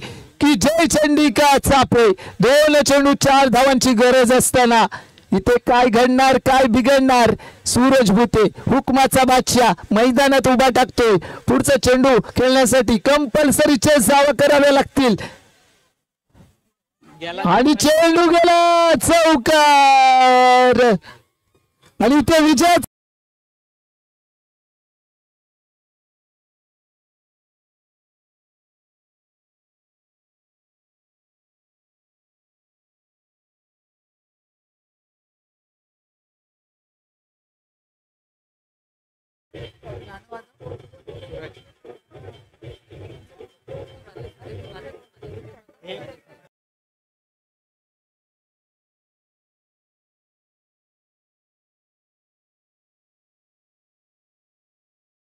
की जय चंडिका चापे. 2 चेंडू 4 धावांची गरज असताना इथे काय घडणार, काय बिघडणार. सूरज भुते हुकमाचा बादशाह मैदानात उभा टाकतोय. पुढचा चेंडू खेळण्यासाठी कंपल्सरी चेस धावा कराव्या लागतील आणि चेंडू गेला चौकार आणि ते विजय.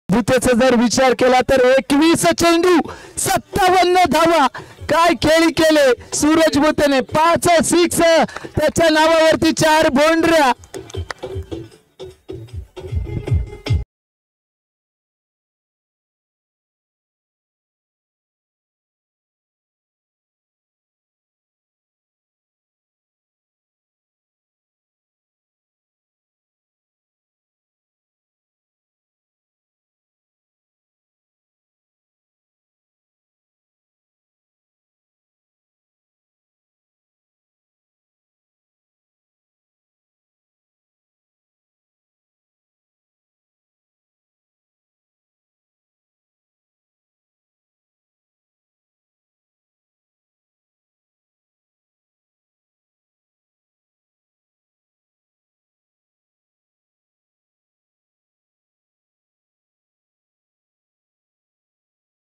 भुतेचा जर विचार केला तर 21 चेंडू 57 धावा. काय खेळी केले सूरज भुतेने. 5 सिक्स, त्याच्या नावावरती 4 बोंडऱ्या.